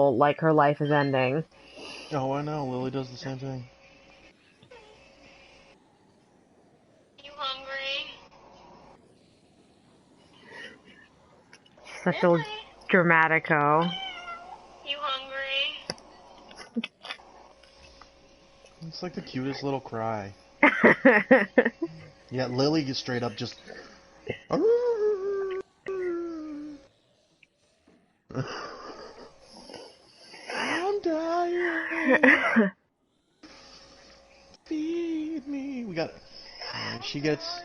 like her life is ending. Oh, I know. Lily does the same thing. You hungry? Such a dramatico. You hungry? It's like the cutest little cry. Yeah, Lily gets straight up just. I'm dying. Feed me. We got. She gets.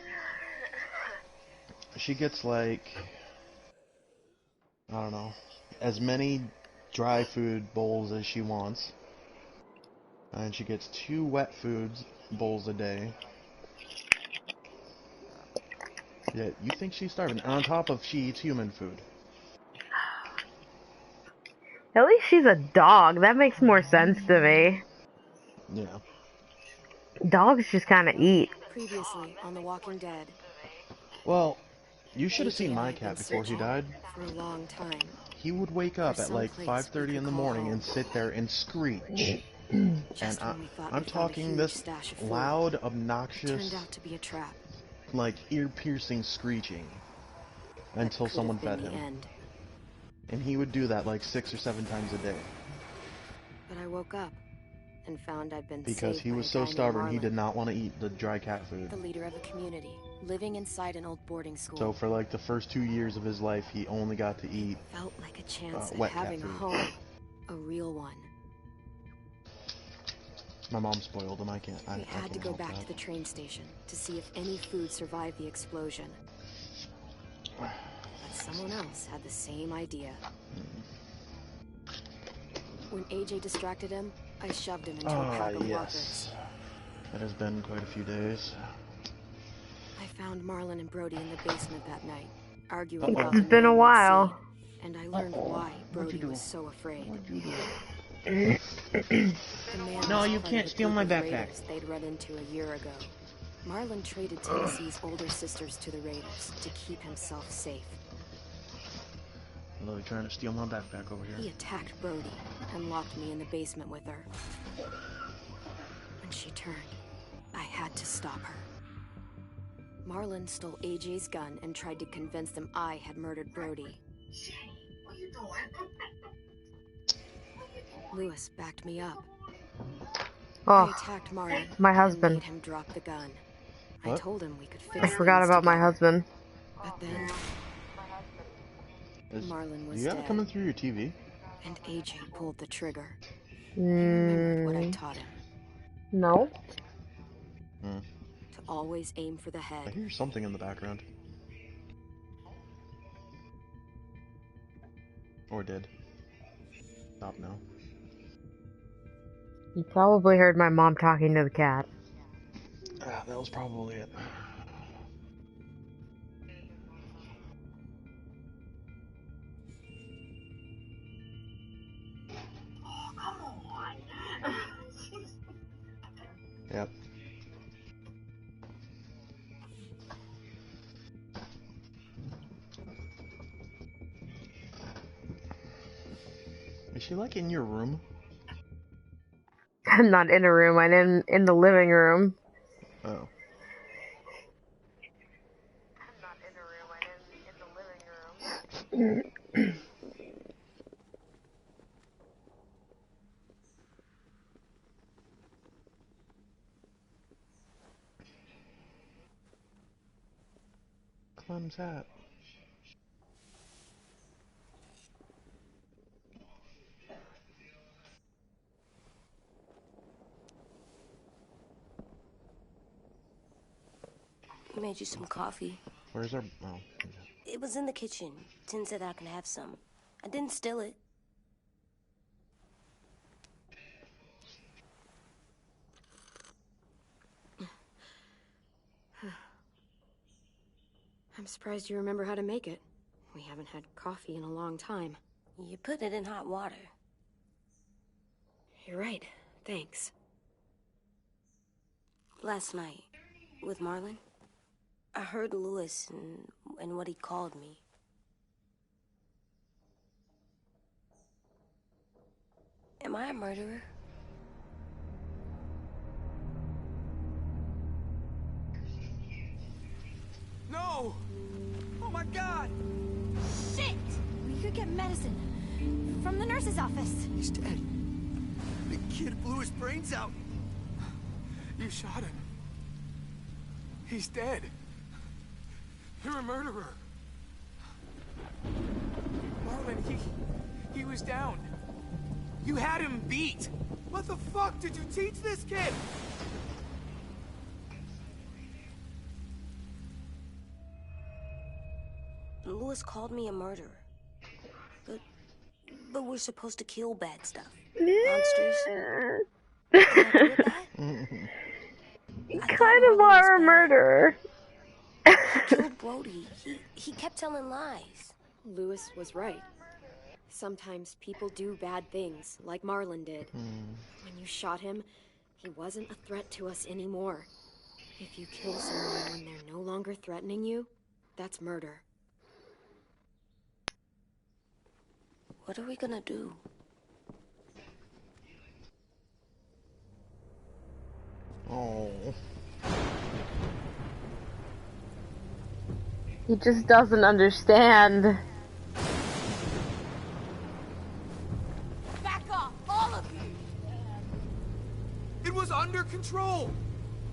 She gets like. I don't know. As many dry food bowls as she wants. And she gets 2 wet foods bowls a day. Yeah, you think she's starving. And on top of she eats human food. At least she's a dog. That makes more sense to me. Yeah. Dogs just kind of eat. Previously on The Walking Dead. Well, you should have AJ seen and I my have been cat before he searching died. for a long time. He would wake up at some like place we 5:30 could in the call morning home. and sit there and screech. And Just when we thought I'm we found a talking huge this stash of food, loud, it turned obnoxious, out to be a trap. like ear-piercing screeching until That could someone have been fed the him. end. And he would do that like 6 or 7 times a day. But I woke up and found I'd been Because saved he by was a so guy named stubborn he Marlon, did not want to eat the dry cat food. the leader of a community, living inside an old boarding school. So for like the first 2 years of his life, he only got to eat Felt like a chance at wet cat having a food. home, a real one. My mom spoiled him. I can't. We I had to can't go help back that. to the train station to see if any food survived the explosion. But someone else had the same idea. When AJ distracted him, I shoved him into a pack of walkers. It has been quite a few days. I found Marlon and Brody in the basement that night, arguing about It's the been a man we'd while. seen, and I learned why Brody was so afraid. What'd you do? The man No, was you part can't of a steal group my of backpack. raiders they'd run into a year ago. Marlon traded Tennessee's older sisters to the raiders to keep himself safe. Lily trying to steal my backpack over He here. attacked Brody and locked me in the basement with her. When she turned, I had to stop her. Marlon stole AJ's gun and tried to convince them I had murdered Brody. Lewis backed me up. I Oh, attacked Marlon my and husband. made him drop the gun. I What? told him we could I fix forgot things about my together. husband. But then Is, Marlon was you got it dead, coming through your TV? and AJ pulled the trigger. He remembered what I taught him, No. to always aim for the I head. hear something in the background. Or did. Stop now. You probably heard my mom talking to the cat. Ah, that was probably it. Yep. Is she like in your room? I'm not in a room. I'm in the living room. Oh. Clem's hat. I made you some coffee. Where's our... Oh. It was in the kitchen. Tin said I can have some. I didn't steal it. I'm surprised you remember how to make it. We haven't had coffee in a long time. You put it in hot water. You're right. Thanks. Last night, with Marlon, I heard Lewis and what he called me. Am I a murderer? No! Oh my god! Shit! We could get medicine from the nurse's office. He's dead. The kid blew his brains out. You shot him. He's dead. You're a murderer. Marlon, he was down. You had him beat. What the fuck did you teach this kid? Lewis called me a murderer. But we're supposed to kill bad stuff. Monsters. Can I do with that? You I thought kind of Marlon was are a bad. murderer. He killed Brody. He kept telling lies. Lewis was right. Sometimes people do bad things, like Marlon did. When you shot him, he wasn't a threat to us anymore. If you kill someone when they're no longer threatening you, that's murder. What are we gonna do? Oh. He just doesn't understand. Back off, all of you! It was under control.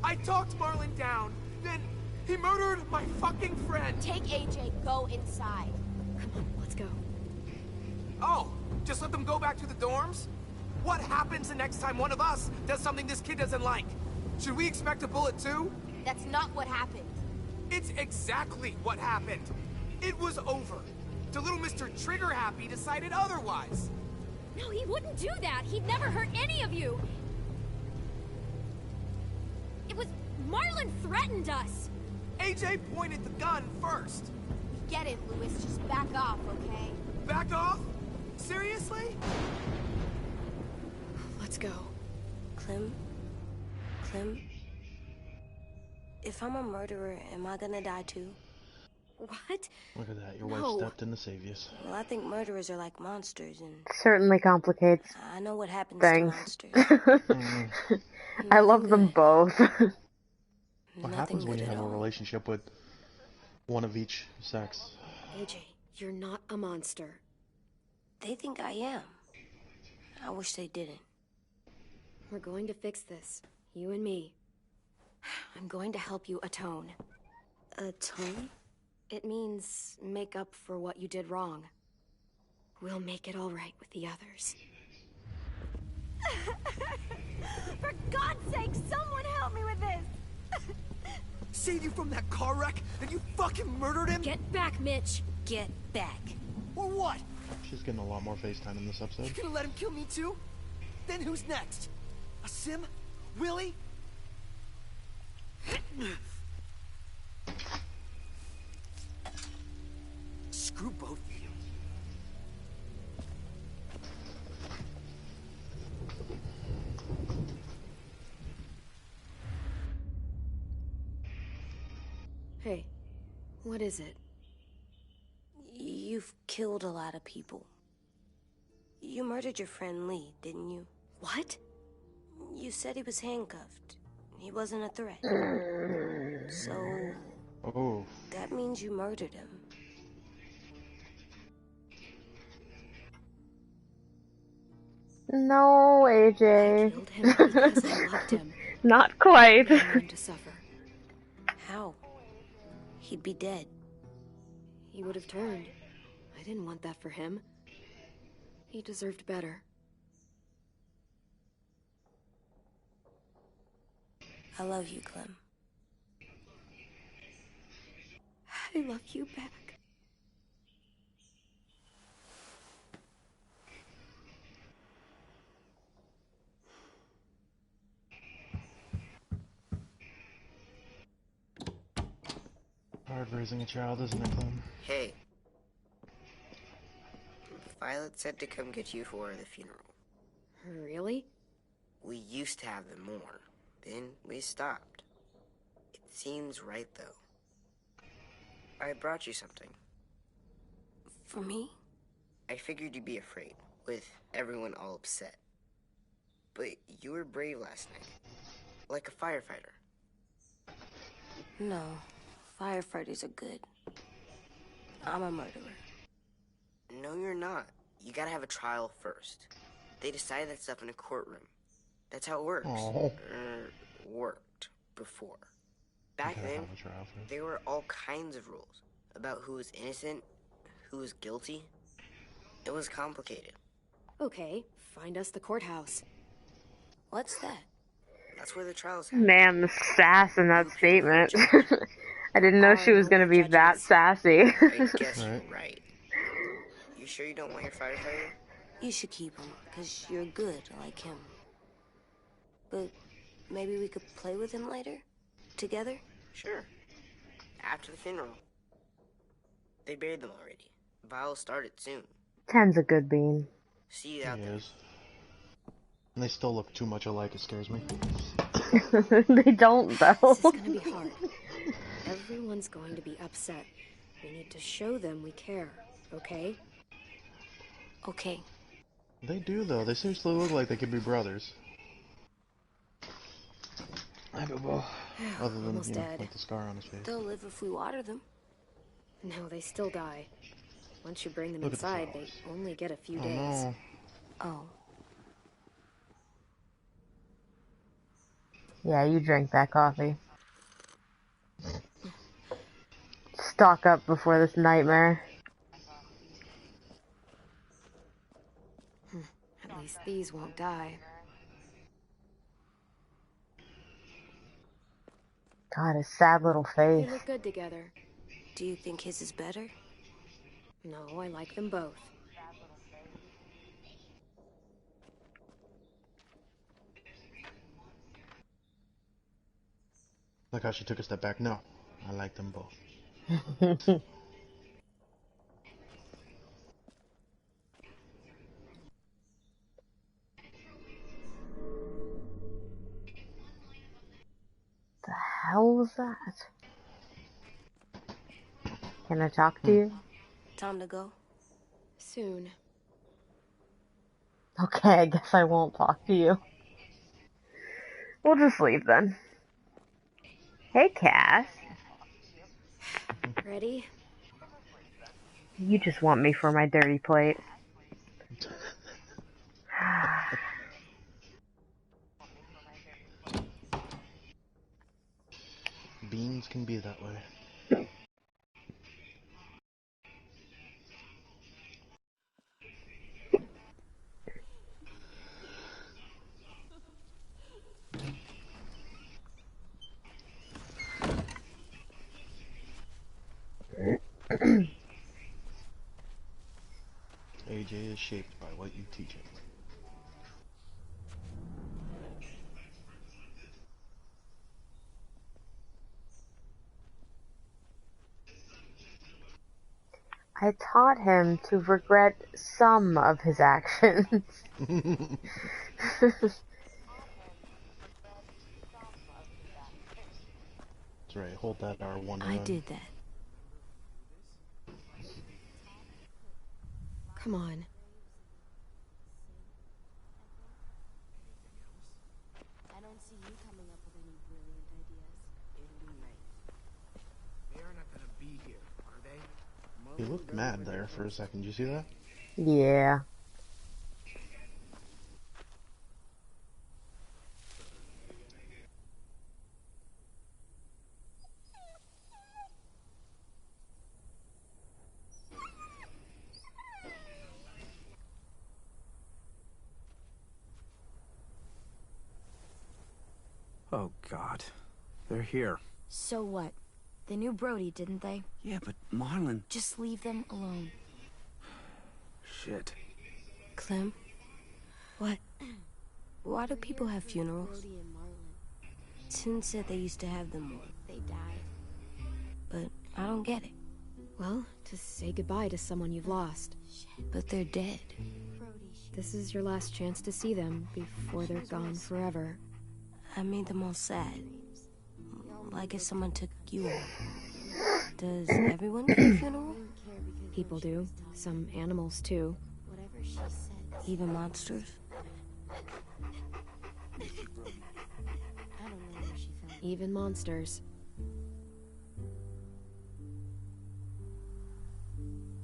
I talked Marlon down, then he murdered my fucking friend. Take AJ, go inside. Come on, let's go. Oh, just let them go back to the dorms? What happens the next time one of us does something this kid doesn't like? Should we expect a bullet too? That's not what happened. It's exactly what happened. It was over. The little Mr. Trigger Happy decided otherwise. No, he wouldn't do that. He'd never hurt any of you. It was... Marlon threatened us. AJ pointed the gun first. We get it, Lewis. Just back off, okay? Back off? Seriously? Let's go. Clem? If I'm a murderer, am I gonna die too? What? Look at that. Your No. wife stepped in to save you. Well, I think murderers are like monsters, and Certainly complicates I know what happens things. to monsters. I love them both. What Nothing happens when good you at have a all. relationship with one of each sex? AJ, you're not a monster. They think I am. I wish they didn't. We're going to fix this. You and me. I'm going to help you atone. Atone? It means make up for what you did wrong. We'll make it all right with the others. For God's sake, someone help me with this! Saved you from that car wreck, and you fucking murdered him? Get back, Mitch! Get back. Or what? She's getting a lot more FaceTime in this episode. You gonna let him kill me too? Then who's next? A Sim? Willie? Screw both of you. Hey, what is it? You've killed a lot of people. You murdered your friend Lee, didn't you? What? You said he was handcuffed. He wasn't a threat. So, Oh. that means you murdered him. No, I AJ. killed him because I loved him. Not quite. I wanted him to suffer. How? He'd be dead. He would have turned. I didn't want that for him. He deserved better. I love you, Clem. I love you back. Hard raising a child, isn't it, Clem? Hey. Violet said to come get you for the funeral. Really? We used to have them more. Then we stopped. It seems right, though. I brought you something. For me? I figured you'd be afraid, with everyone all upset. But you were brave last night. Like a firefighter. No, firefighters are good. I'm a murderer. No, you're not. You gotta have a trial first. They decide that stuff in a courtroom. That's how it works. Oh. Worked before. Back then, there were all kinds of rules about who was innocent, who was guilty. It was complicated. Okay, find us the courthouse. What's that? That's where the trials happen. Man, the sass in that statement. Judge. I didn't know she was gonna be that sassy. I guess you're right. You sure you don't want your firefighter? You should keep him, because you're good like him. But maybe we could play with him later? Together? Sure. After the funeral. They buried them already. Vile started soon. 10's a good bean. See you out there. And they still look too much alike, it scares me. They don't, though. This is gonna be hard. Everyone's going to be upset. We need to show them we care, okay? Okay. They do, though. They seriously look like they could be brothers. Other than, Almost you know, dead. like the scar on his face. They'll live if we water them. No, they still die. Once you bring them Look at the inside, they flowers. only get a few Oh, days. no. Oh. Yeah, you drink that coffee. Stock up before this nightmare. At least these won't die. God, his sad little They face. look good together. Do you think his is better? No, I like them both. Like how she took a step back. No, I like them both. The hell was that? Can I talk to you? Time to go? Soon. Okay, I guess I won't talk to you. We'll just leave then. Hey, Cass. Ready? You just want me for my dirty plate. Beans can be that way. AJ is shaped by what you teach him. I taught him to regret some of his actions. That's right, hold that R1. I did that. Come on. I don't see you coming up with any brilliant ideas. It'll be nice. They're not gonna be here, are they? He looked mad there for a second. Did you see that? Yeah. Oh, God. They're here. So what? They knew Brody, didn't they? Yeah, but Marlon... Just leave them alone. Shit. Clem? What? Why do people have funerals? Brody and Marlon. Tin said they used to have them more, They died. but I don't get it. Well, to say goodbye to someone you've lost. But they're dead. Brody, This is your last chance to see them before they're gone forever. I made them all sad. Like if someone took you off. Does everyone get a funeral? People do. Some animals, too. whatever she said. Even monsters? Even monsters.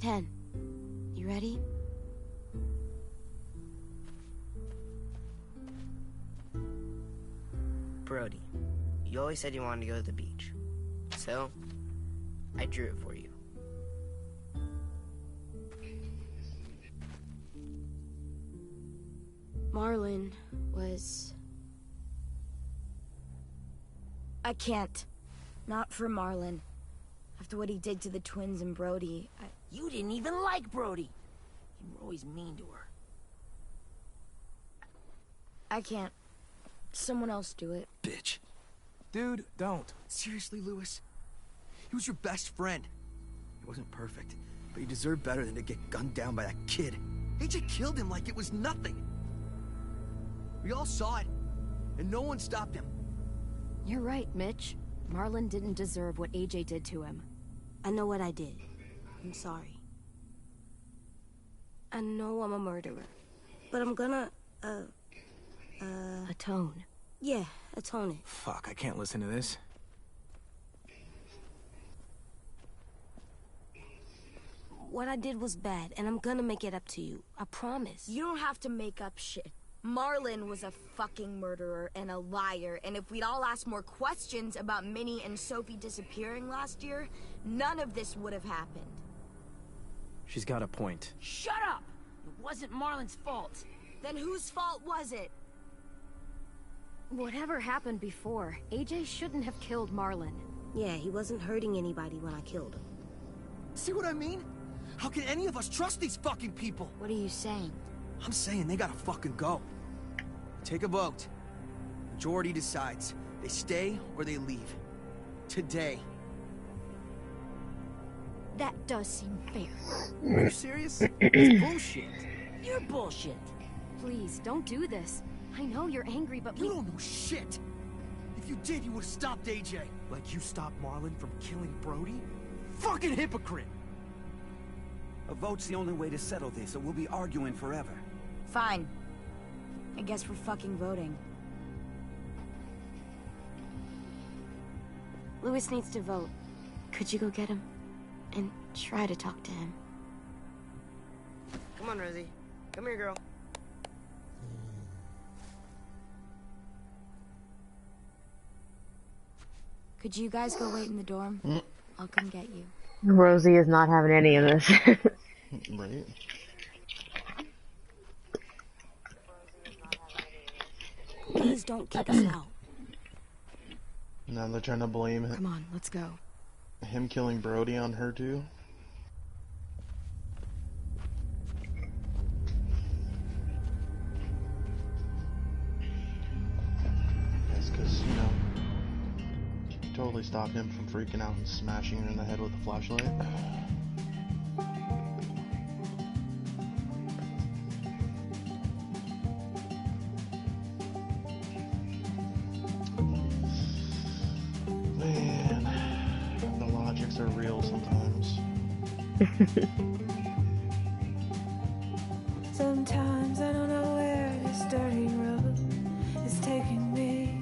10. You ready? Brody, you always said you wanted to go to the beach. So, I drew it for you. Marlon was... I can't. Not for Marlon. After what he did to the twins and Brody, You didn't even like Brody. You were always mean to her. I can't. Someone else do it. Bitch. Dude, don't. Seriously, Lewis? He was your best friend. He wasn't perfect, but he deserved better than to get gunned down by that kid. AJ killed him like it was nothing. We all saw it, and no one stopped him. You're right, Mitch. Marlon didn't deserve what AJ did to him. I know what I did. I'm sorry. I know I'm a murderer, but I'm gonna, Atone. yeah, atone it. Fuck, I can't listen to this. What I did was bad, and I'm gonna make it up to you. I promise. You don't have to make up shit. Marlon was a fucking murderer and a liar, and if we'd all asked more questions about Minnie and Sophie disappearing last year, none of this would have happened. She's got a point. Shut up! It wasn't Marlon's fault. Then whose fault was it? Whatever happened before, AJ shouldn't have killed Marlon. Yeah, he wasn't hurting anybody when I killed him. See what I mean? How can any of us trust these fucking people? What are you saying? I'm saying they gotta fucking go. Take a vote. Majority decides. They stay or they leave. Today. That does seem fair. Are you serious? It's bullshit. You're bullshit. Please, don't do this. I know you're angry, but You don't know shit. If you did, you would've stopped AJ. Like you stopped Marlon from killing Brody? Fucking hypocrite! A vote's the only way to settle this, or we'll be arguing forever. Fine. I guess we're fucking voting. Lewis needs to vote. Could you go get him? And try to talk to him. Come on, Rosie. Come here, girl. Could you guys go wait in the dorm? I'll come get you. Rosie is not having any of this. Right. Please don't kick us out. Now they're trying to blame come on, let's go. him killing Brody on her too. Yes, because, you know, totally stopped him from freaking out and smashing her in the head with a flashlight. Are real sometimes. Sometimes I don't know where this dirty road is taking me.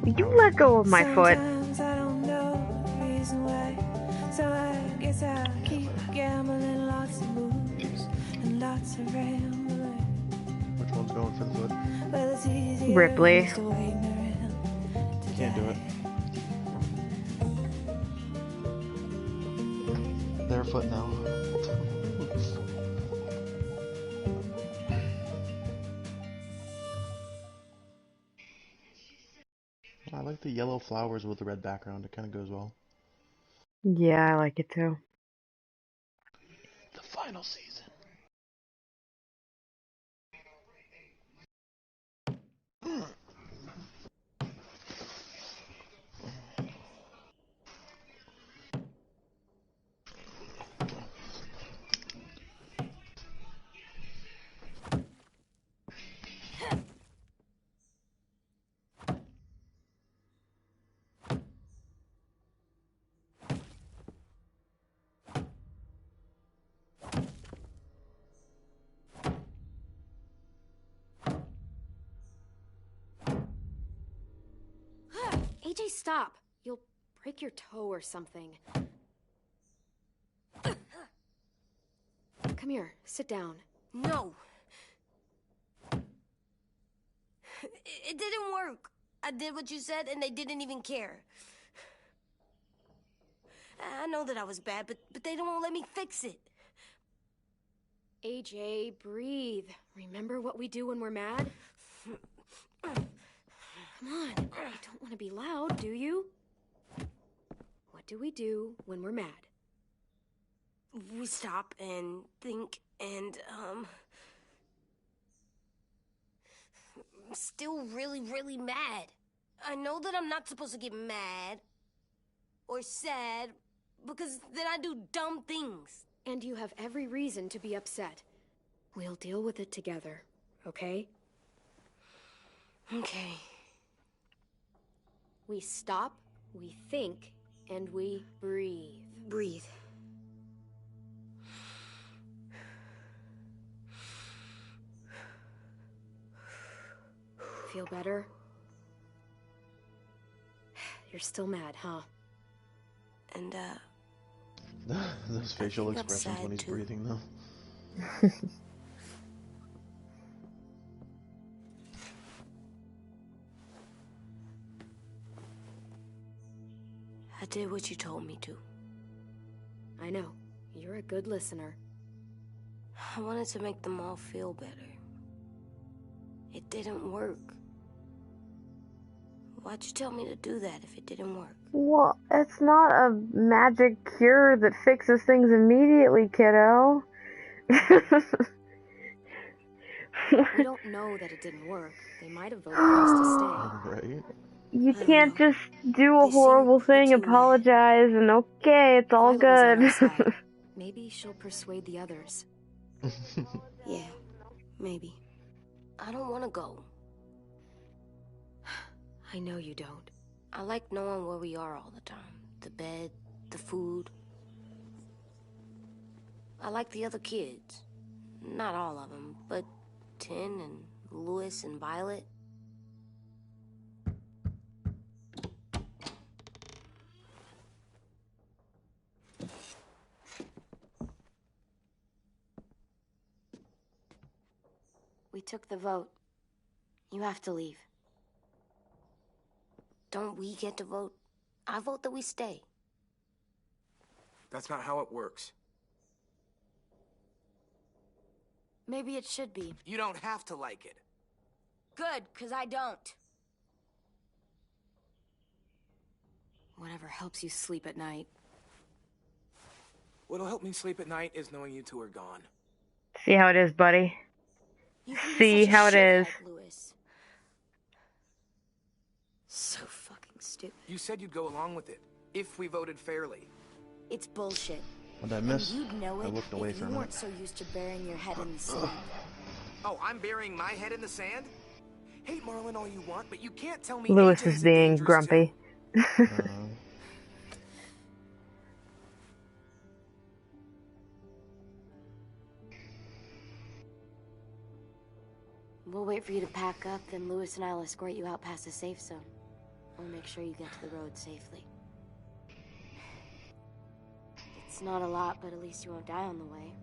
Will you let go of my foot? Sometimes I don't know the reason why, so I guess I'll keep gambling. Lots of moves and lots of rambling. Which one's going for the foot? Well, it's easier Ripley. just to wait around to Can't do die. it. Their foot now. I like the yellow flowers with the red background. It kind of goes well. Yeah, I like it too. The final season. AJ, stop. You'll break your toe or something. Come here, sit down. No. It didn't work. I did what you said, and they didn't even care. I know that I was bad, but they don't let me fix it. AJ, breathe. Remember what we do when we're mad? Come on, you don't want to be loud, do you? What do we do when we're mad? We stop and think and, I'm still really, really mad. I know that I'm not supposed to get mad or sad because then I do dumb things. And you have every reason to be upset. We'll deal with it together, okay? Okay. We stop, we think, and we breathe. Breathe. Feel better? You're still mad, huh? And, Those facial expressions when he's breathing, though. I did what you told me to. I know. You're a good listener. I wanted to make them all feel better. It didn't work. Why'd you tell me to do that if it didn't work? Well, it's not a magic cure that fixes things immediately, kiddo. We don't know that it didn't work. They might have voted for us to stay. Right? You can't just do a horrible thing, apologize, and okay, it's all Violet was on good. our side. Maybe she'll persuade the others. Yeah, maybe. I don't want to go. I know you don't. I like knowing where we are all the time. The bed, the food. I like the other kids. Not all of them, but Tin and Louis and Violet. We took the vote. You have to leave. Don't we get to vote? I vote that we stay. That's not how it works. Maybe it should be. You don't have to like it. Good, because I don't. Whatever helps you sleep at night. What'll help me sleep at night is knowing you two are gone. See how it is, buddy. You can be See such a how it is. shithead, Louis. So fucking stupid. You said you'd go along with it, if we voted fairly. It's bullshit. What did I miss? And you'd know I it looked away if for a you minute. weren't so used to burying your head in the sand. Oh, I'm burying my head in the sand? Hate Marlin all you want, but you can't tell me Louis AJ's is being dangerous grumpy. We'll wait for you to pack up, then Louis and I'll escort you out past the safe zone. We'll make sure you get to the road safely. It's not a lot, but at least you won't die on the way.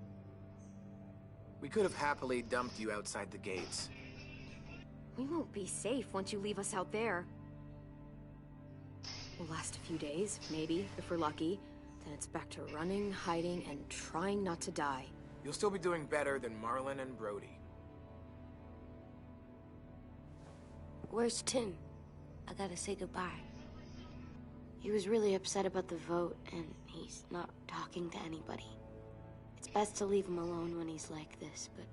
We could have happily dumped you outside the gates. We won't be safe once you leave us out there. We'll last a few days, maybe, if we're lucky. Then it's back to running, hiding, and trying not to die. You'll still be doing better than Marlin and Brody. Where's Tin? I gotta say goodbye. He was really upset about the vote, and he's not talking to anybody. It's best to leave him alone when he's like this, but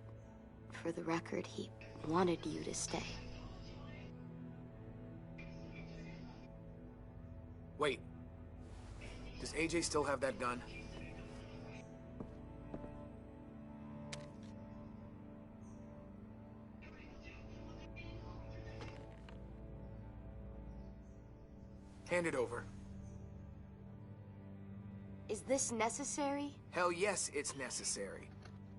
for the record, he wanted you to stay. Wait. Does AJ still have that gun? Hand it over. Is this necessary? Hell yes, it's necessary.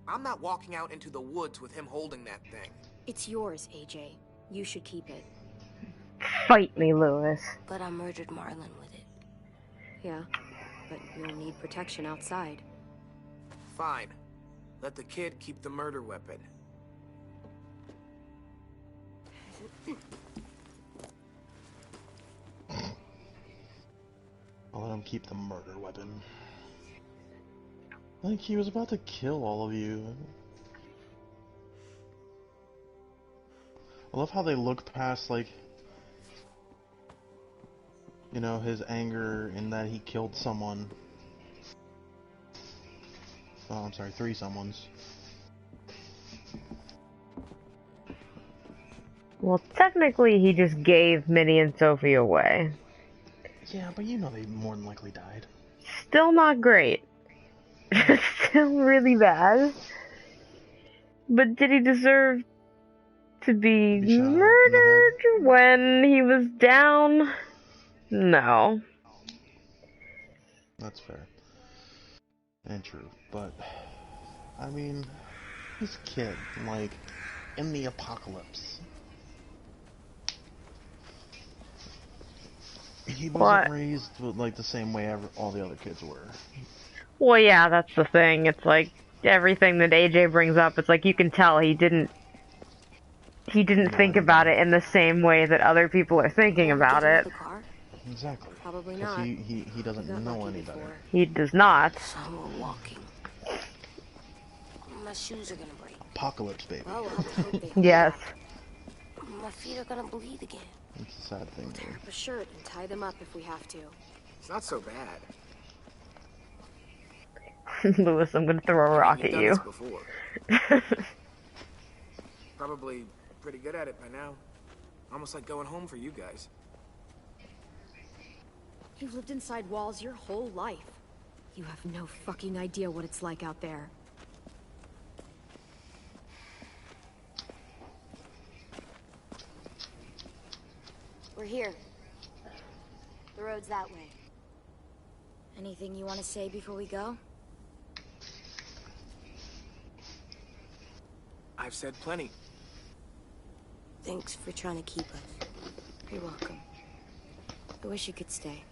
I'm not walking out into the woods with him holding that thing. It's yours, AJ. You should keep it. Fight me, Lewis. But I murdered Marlon with it. Yeah, but you'll need protection outside. Fine. Let the kid keep the murder weapon. I'll let him keep the murder weapon. Like, he was about to kill all of you. I love how they look past, like, you know, his anger in that he killed someone. Oh, I'm sorry, 3 someones. Well, technically, he just gave Minnie and Sophie away. Yeah, but you know they more than likely died. Still not great. Still really bad. But did he deserve to be murdered when he was down? No. That's fair. And true. But, I mean, this kid, like, in the apocalypse. He wasn't raised like the same way all the other kids were. Well, yeah, that's the thing. It's like everything that AJ brings up. It's like you can tell he didn't think about it in the same way that other people are thinking about it. Exactly. Probably not. He doesn't know any better. He does not. So we're walking. My shoes are gonna break. Apocalypse, baby. Yes. My feet are gonna bleed again. It's a sad thing, Tear up a shirt and tie them up if we have to. It's not so bad. Lewis, I'm gonna throw a rock at you. Probably pretty good at it by now. Almost like going home for you guys. You've lived inside walls your whole life. You have no fucking idea what it's like out there. We're here. The road's that way. Anything you want to say before we go? I've said plenty. Thanks for trying to keep us. You're welcome. I wish you could stay.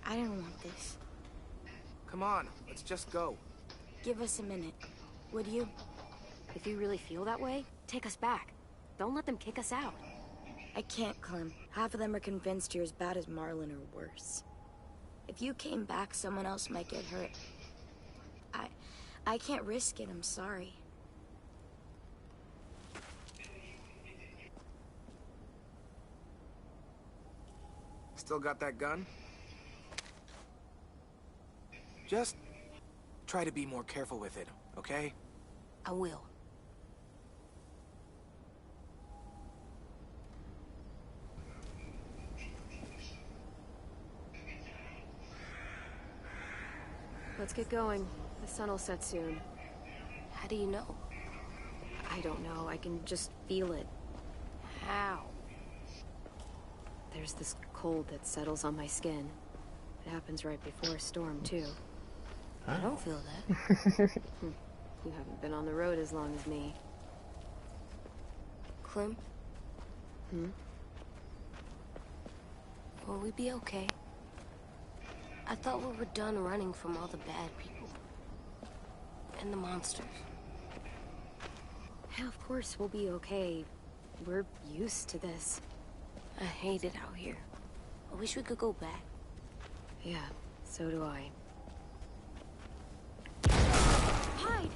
I don't want this. Come on, let's just go. Give us a minute, would you? If you really feel that way, take us back. Don't let them kick us out. I can't, Clem. Half of them are convinced you're as bad as Marlon or worse. If you came back, someone else might get hurt. I can't risk it, I'm sorry. Still got that gun? Just try to be more careful with it, okay? I will. Let's get going. The sun will set soon. How do you know? I don't know. I can just feel it. How? There's this cold that settles on my skin. It happens right before a storm, too. I don't feel that. You haven't been on the road as long as me. Clem? Will we be okay? I thought we were done running from all the bad people. And the monsters. Yeah, of course we'll be okay. We're used to this. I hate it out here. I wish we could go back. Yeah, so do I. Hide!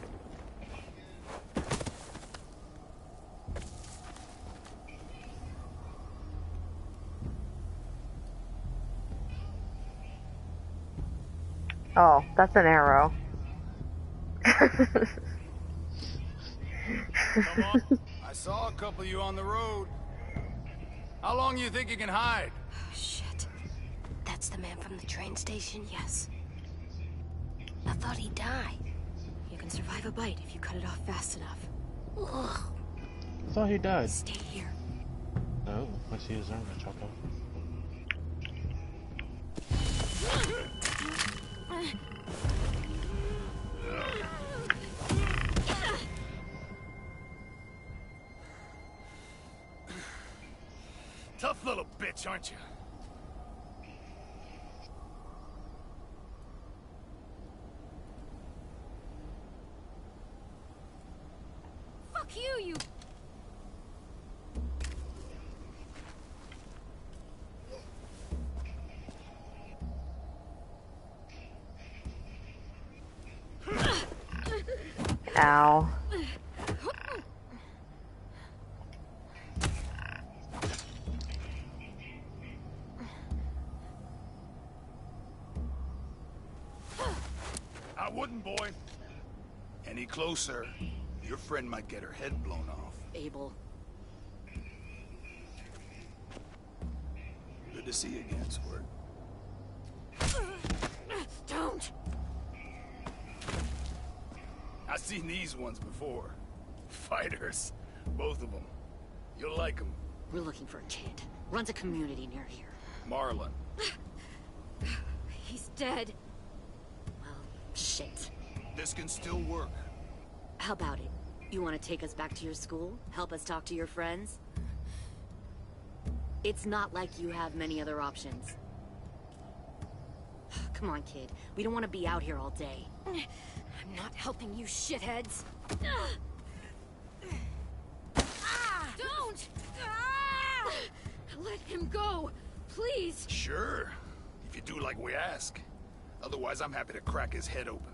Oh, that's an arrow. Come on. I saw a couple of you on the road. How long do you think you can hide? Shit. That's the man from the train station? Yes. I thought he died. You can survive a bite if you cut it off fast enough. Ugh. I thought he died. Stay here. Oh, I see his arm got chopped off. Tough little bitch, aren't you? Fuck you, you... Ow. I wouldn't, boy. Any closer, your friend might get her head blown off. Abel. Good to see you again, Sword. Don't! I've seen these ones before. Fighters. Both of them. You'll like them. We're looking for a kid. Runs a community near here. Marlon. He's dead. Well, shit. This can still work. How about it? You want to take us back to your school? Help us talk to your friends? It's not like you have many other options. Come on, kid. We don't want to be out here all day. I'm not helping you shitheads. Don't! Let him go, please. Sure. If you do like we ask. Otherwise, I'm happy to crack his head open.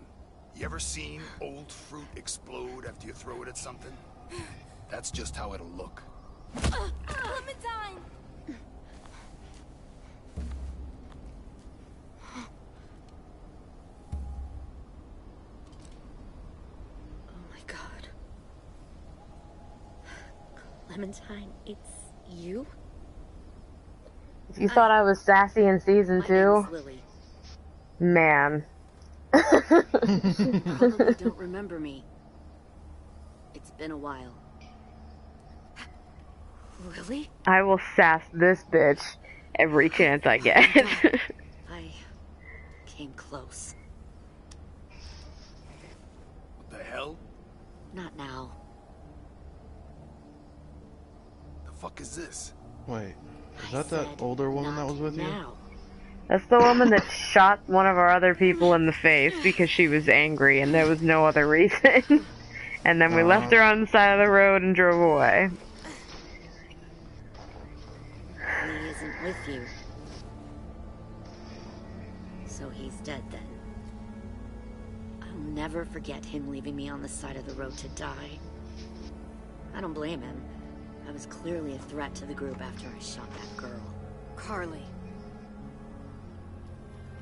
You ever seen old fruit explode after you throw it at something? That's just how it'll look. Clementine! Clementine, it's you? You thought I was sassy in season 2? Lily. Man. Probably don't remember me. It's been a while. Lily? I will sass this bitch every chance I get. I came close. What the hell? Not now. The fuck is this? Wait, is that that older woman that was with you? That's the woman that shot one of our other people in the face because she was angry and there was no other reason. And then we left her on the side of the road and drove away. He isn't with you. So he's dead then. I'll never forget him leaving me on the side of the road to die. I don't blame him. I was clearly a threat to the group after I shot that girl. Carly.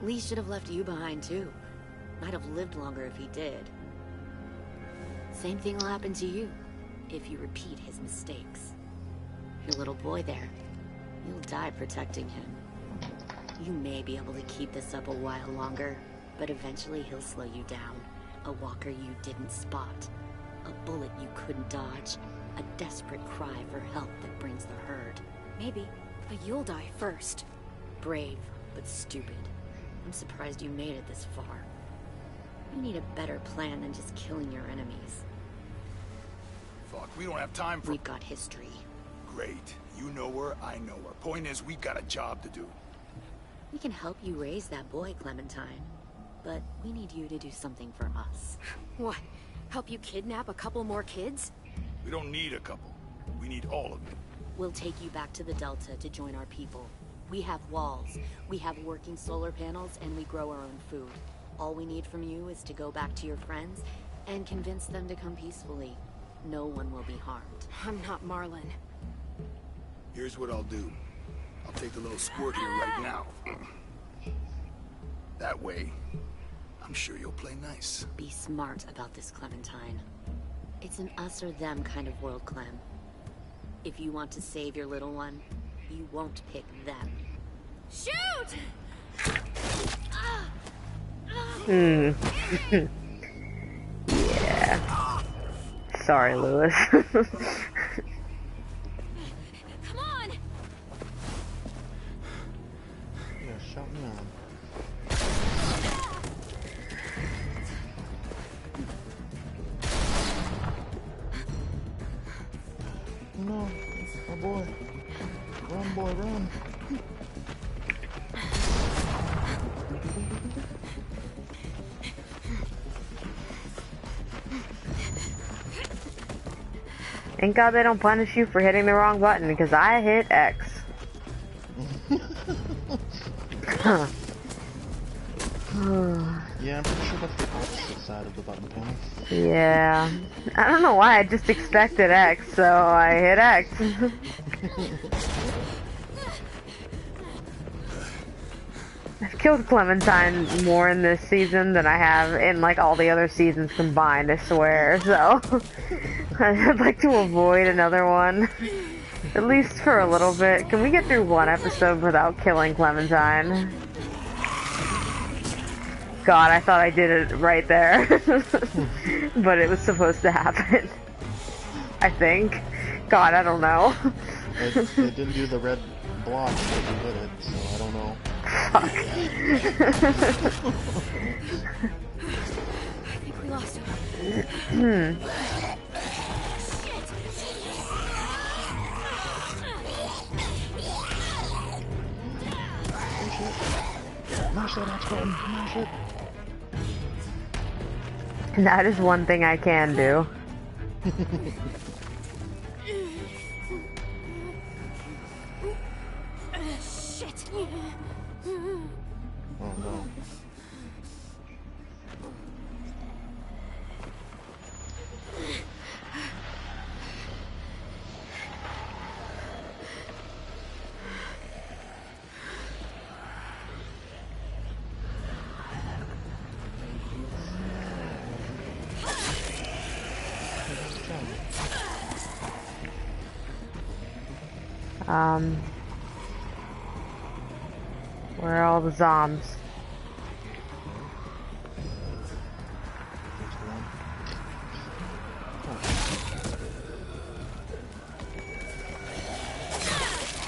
Lee should have left you behind too. Might have lived longer if he did. Same thing will happen to you, if you repeat his mistakes. Your little boy there, you'll die protecting him. You may be able to keep this up a while longer, but eventually he'll slow you down. A walker you didn't spot. A bullet you couldn't dodge. A desperate cry for help that brings the herd. Maybe, but you'll die first. Brave, but stupid. I'm surprised you made it this far. You need a better plan than just killing your enemies. Fuck, we don't have time for— We've got history. Great. You know her, I know her. Point is, we've got a job to do. We can help you raise that boy, Clementine. But we need you to do something for us. What? Help you kidnap a couple more kids? We don't need a couple. We need all of them. We'll take you back to the Delta to join our people. We have walls, we have working solar panels, and we grow our own food. All we need from you is to go back to your friends and convince them to come peacefully. No one will be harmed. I'm not Marlon. Here's what I'll do. I'll take the little squirt here right now. That way, I'm sure you'll play nice. Be smart about this, Clementine. It's an us or them kind of world, Clem. If you want to save your little one, you won't pick them. Shoot! Yeah. Sorry, Lewis. Come on! Yeah, shot me on. No, my boy. Run, boy, run. Thank God they don't punish you for hitting the wrong button, because I hit X. Yeah, I'm pretty sure that's the opposite side of the button panel. Yeah. I don't know why, I just expected X, so I hit X. I've killed Clementine more in this season than I have in, like, all the other seasons combined, I swear, so... I'd like to avoid another one. At least for a little bit. Can we get through one episode without killing Clementine? God, I thought I did it right there. But it was supposed to happen. I think. God, I don't know. It didn't do the red block when you hit it, so I don't know. I think we lost him. Mash that X button, mash it. That is one thing I can do. Shit. Oh no. Where are all the zombs?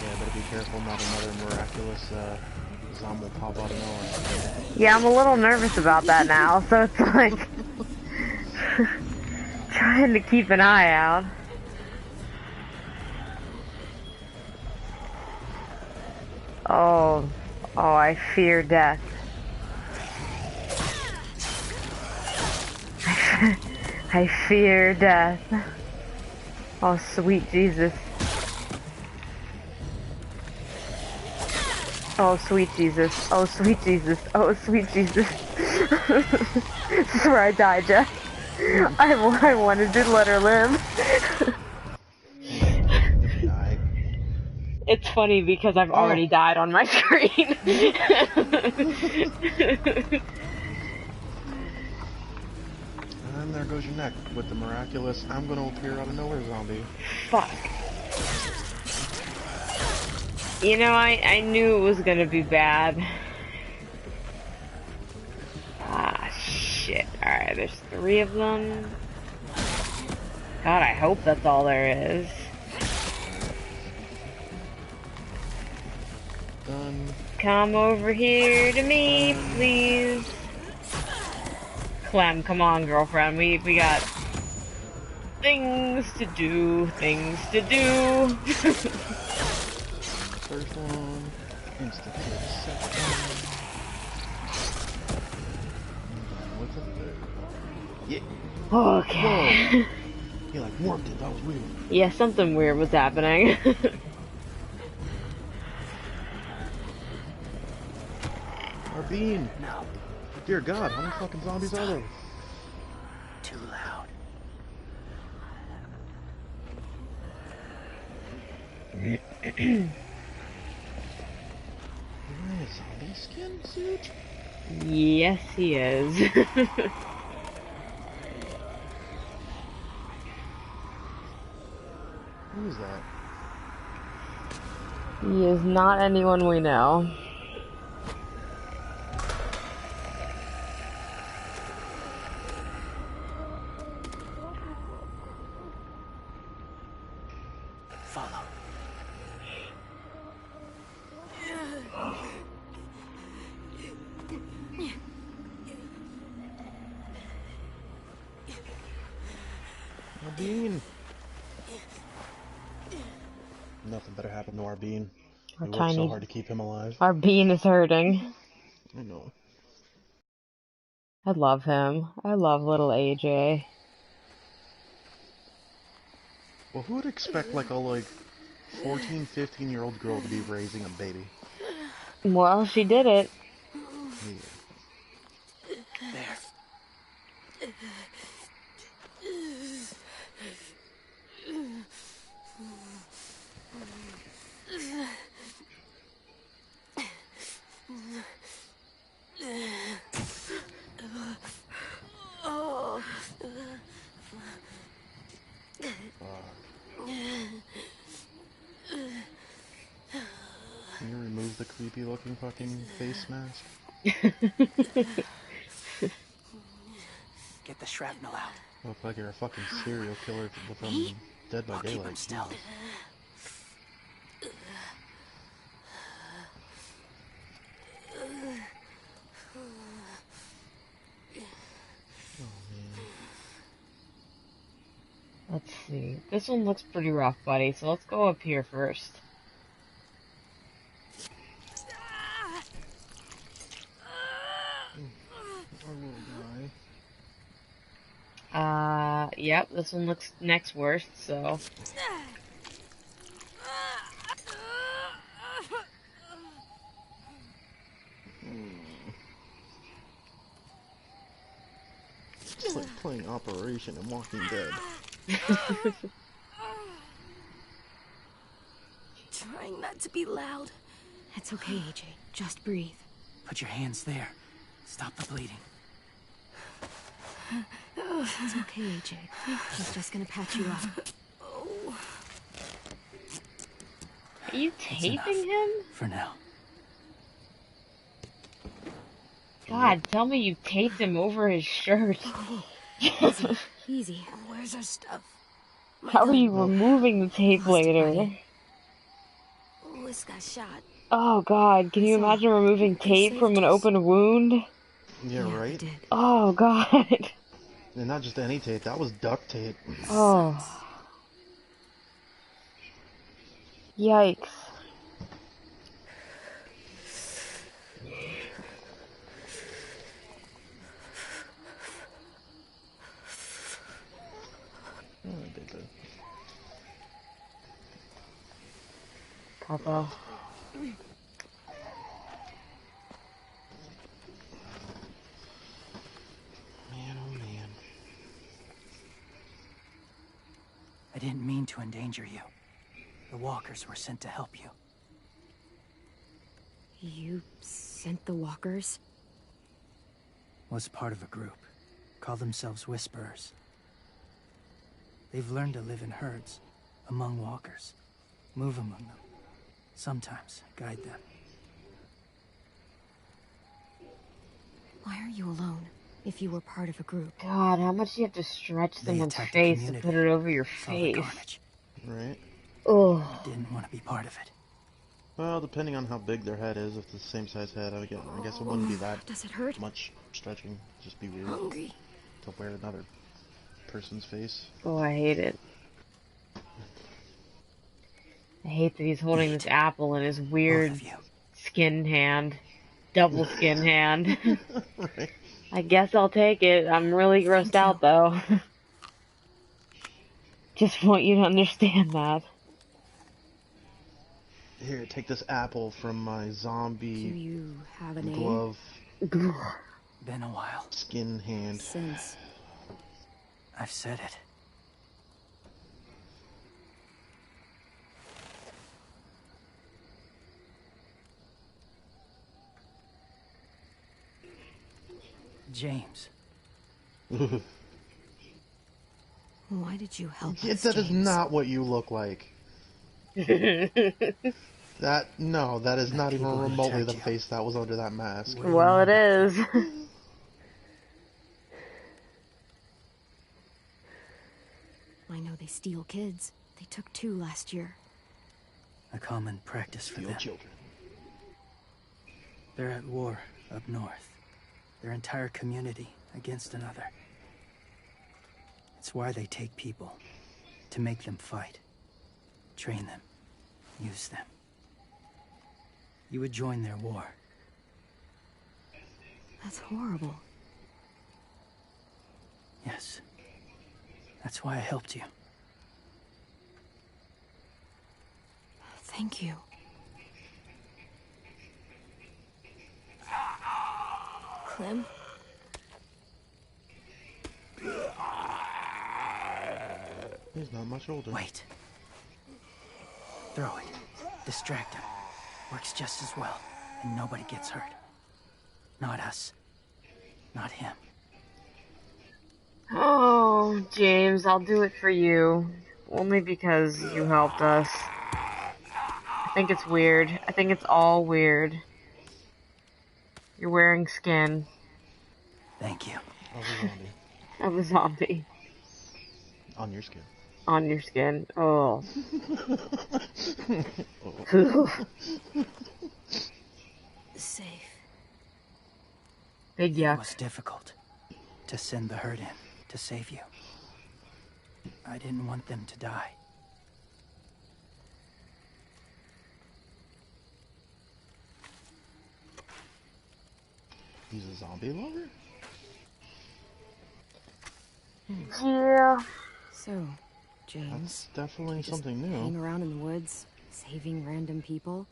Yeah, better be careful, not another miraculous zombie will pop out of nowhere. Yeah, I'm a little nervous about that now, so it's like... trying to keep an eye out. Oh, I fear death. I fear death. Oh, sweet Jesus. Oh, sweet Jesus. Oh, sweet Jesus. Oh, sweet Jesus. This is where I die, Jeff. I wanted to let her live. It's funny because I've already died on my screen. And there goes your neck with the miraculous I'm gonna appear out of nowhere zombie. Fuck. You know, I knew it was gonna be bad. Ah, shit. Alright, there's 3 of them. God, I hope that's all there is. Done. Come over here to me, please. Clem, come on, girlfriend. We got things to do, things to do. First one, insta-kill the second one. What's up there? Yeah. Okay. Whoa. He like warped it, that was weird. Yeah, something weird was happening. Our bean! No. Dear God, how many fucking zombies are there? Too loud. You're wearing a zombie skin suit? Yes, he is. Who is that? He is not anyone we know. Follow. A bean. Nothing better happened to our bean. Our We worked so tiny... hard to keep him alive. Our bean is hurting. I know. I love him. I love little AJ. Well, who would expect, like, a, 14, 15-year-old girl to be raising a baby? Well, she did it. Yeah. There. Can you remove the creepy-looking fucking face mask? Get the shrapnel out. Look like you're a fucking serial killer from Dead by I'll keep him Daylight. still. Let's see. This one looks pretty rough, buddy, so let's go up here first. Yep, this one looks next worst, so... It's like playing Operation and Walking Dead. Trying not to be loud. It's okay, AJ. Just breathe. Put your hands there. Stop the bleeding. It's okay, AJ. He's just gonna patch you up. Are you taping him? For now. God, tell me you taped him over his shirt. Easy. Easy. Where's our stuff? How are you removing the tape later? Louis got shot. Oh God, can you imagine removing tape from an open wound? Yeah, right? Oh God. And not just any tape, that was duct tape. Oh. Yikes. Papa. Man, oh man. I didn't mean to endanger you. The walkers were sent to help you. You sent the walkers? Was part of a group. Call themselves Whisperers. They've learned to live in herds, among walkers. Move among them. Sometimes guide them. Why are you alone? If you were part of a group. God, how much do you have to stretch someone's attacked the face to community. put it over your Saw the face? carnage. Right? Oh. Didn't want to be part of it. Well, depending on how big their head is, if it's the same size head, I guess it wouldn't be that Does it hurt? much stretching. Just be weird Hungry. to wear another person's face. Oh, I hate it. I hate that he's holding this apple in his weird skinned hand. Double skin hand. Right. I guess I'll take it. I'm really grossed out, though. Just want you to understand that. Here, take this apple from my zombie Do you have a name? glove Been a while. skin hand. Since I've said it. James. why did you help That us, is James? not what you look like. That is not even remotely the face that was under that mask. Well, it is. I know they steal kids. They took 2 last year. A common practice for Steal them. children. They're at war up north. Their entire community against another. It's why they take people. To make them fight. Train them. use them. You would join their war. That's horrible. Yes. That's why I helped you. Thank you. Clem? He's not much older. Wait. Throw it. Distract him. Works just as well, and nobody gets hurt. Not us. Not him. Oh, James, I'll do it for you. Only because you helped us. I think it's weird. I think it's all weird. You're wearing skin. Thank you. Of a zombie. Of a zombie. On your skin. On your skin. Oh. Safe. Big yuck. It was difficult to send the herd in to save you. I didn't want them to die. He's a zombie lover? Yeah. So, James. That's definitely something new. Hang around in the woods, saving random people.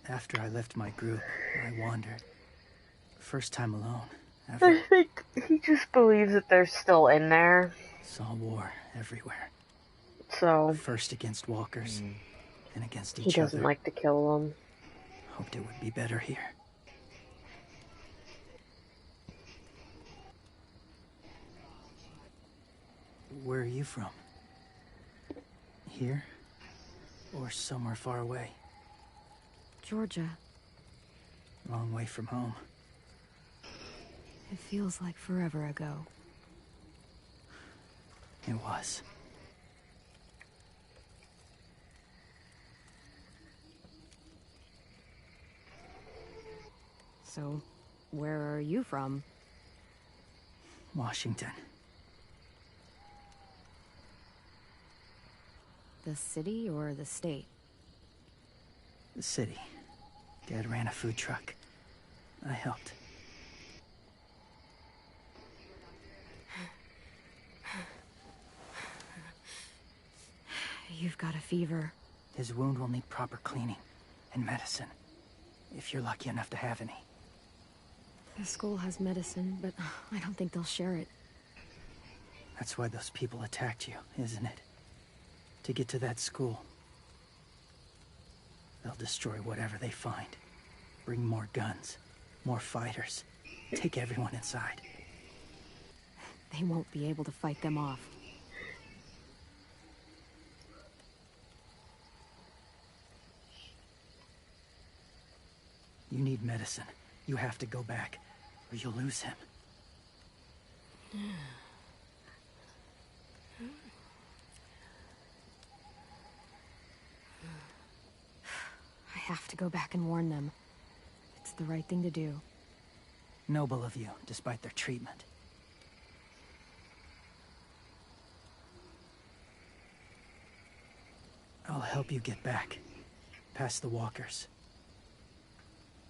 After I left my group, I wandered. First time alone, ever. I think he just believes that they're still in there. Saw war everywhere. So. First against walkers, then against each other. He doesn't like to kill them. Hoped it would be better here. Where are you from? Here? Or somewhere far away? Georgia. Long way from home. It feels like forever ago. It was. So, where are you from? Washington. The city or the state? The city. Dad ran a food truck. I helped. You've got a fever. His wound will need proper cleaning and medicine, if you're lucky enough to have any. The school has medicine, but I don't think they'll share it. That's why those people attacked you, isn't it? To get to that school. They'll destroy whatever they find. Bring more guns, more fighters. Take everyone inside. They won't be able to fight them off. You need medicine. You have to go back, or you'll lose him. I have to go back and warn them. It's the right thing to do. Noble of you, despite their treatment. I'll help you get back, past the walkers.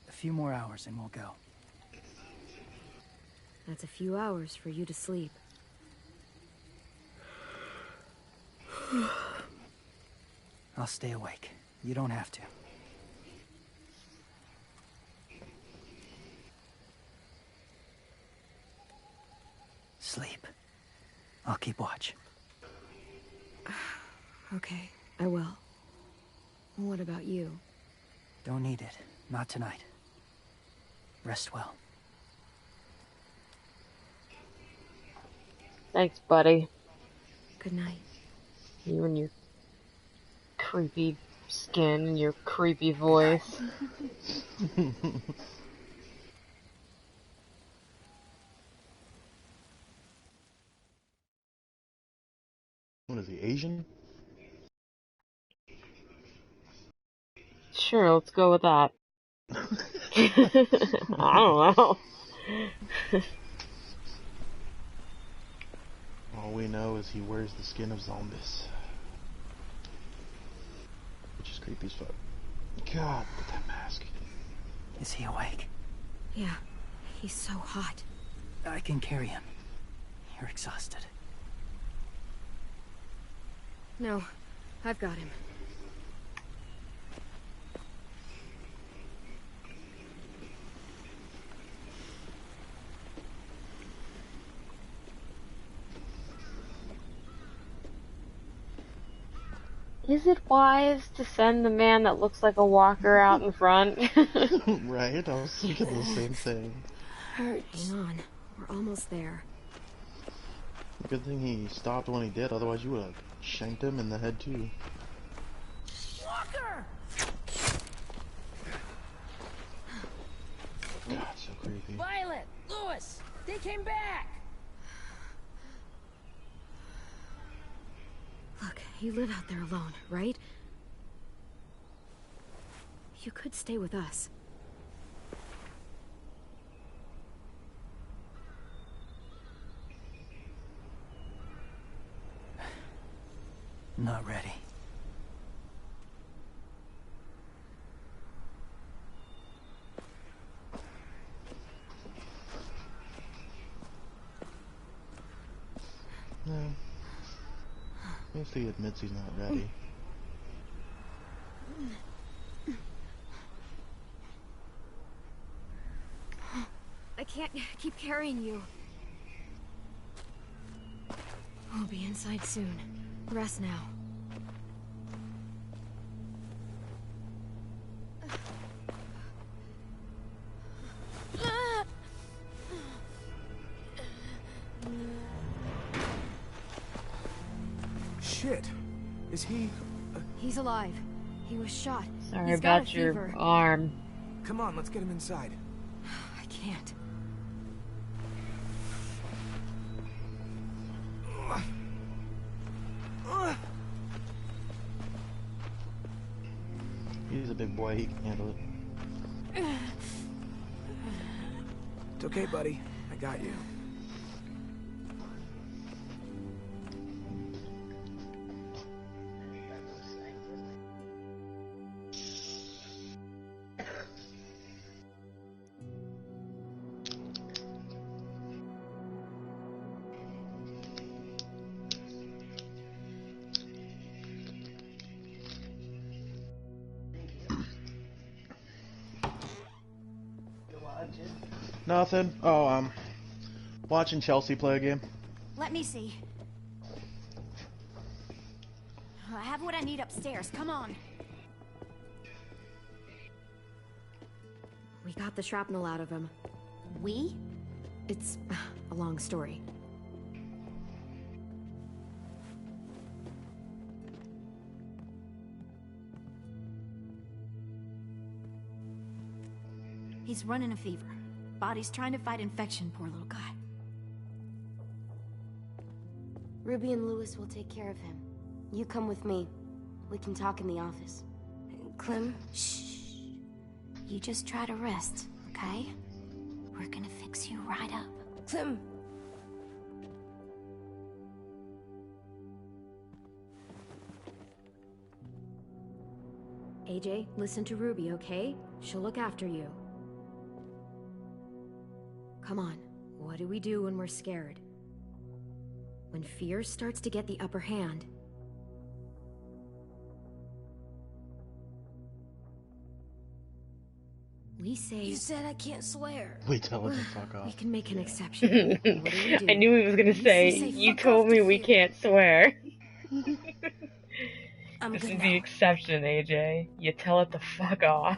A few more hours and we'll go. That's a few hours for you to sleep. I'll stay awake. You don't have to. Sleep. I'll keep watch. Okay, I will. What about you? Don't need it. Not tonight. Rest well. Thanks, buddy. Good night. You and your creepy skin and your creepy voice. What is he, Asian? Sure, let's go with that. I don't know. All we know is he wears the skin of zombies. She's creepy as fuck. God, with that mask. Is he awake? Yeah, he's so hot. I can carry him. You're exhausted. No, I've got him. Is it wise to send the man that looks like a walker out in front? Right? I was thinking the same thing. Hang on, we're almost there. Good thing he stopped when he did, otherwise you would have shanked him in the head too. Walker! God, so creepy. Violet! Lewis! They came back! Look, you live out there alone, right? You could stay with us. Not ready. No. If he admits he's not ready. I can't keep carrying you. We'll be inside soon. Rest now. Shit. Is he... He's alive. He was shot. Sorry He's got about a your fever. arm. Come on, let's get him inside. I can't. He's a big boy, he can handle it. It's okay, buddy. I got you. Nothing. Oh, watching Chelsea play a game. Let me see. I have what I need upstairs. Come on. We got the shrapnel out of him. We? It's a long story. He's running a fever. Body's trying to fight infection, poor little guy. Ruby and Lewis will take care of him. You come with me. We can talk in the office. Clem, shh. You just try to rest, okay? We're gonna fix you right up. Clem! AJ, listen to Ruby, okay? She'll look after you. Come on, what do we do when we're scared? When fear starts to get the upper hand. We say... You said I can't swear. We tell him to fuck off. We can make an exception. What do we do? I knew he was gonna say, you told me we can't swear. This is the exception, AJ. You tell it to fuck off.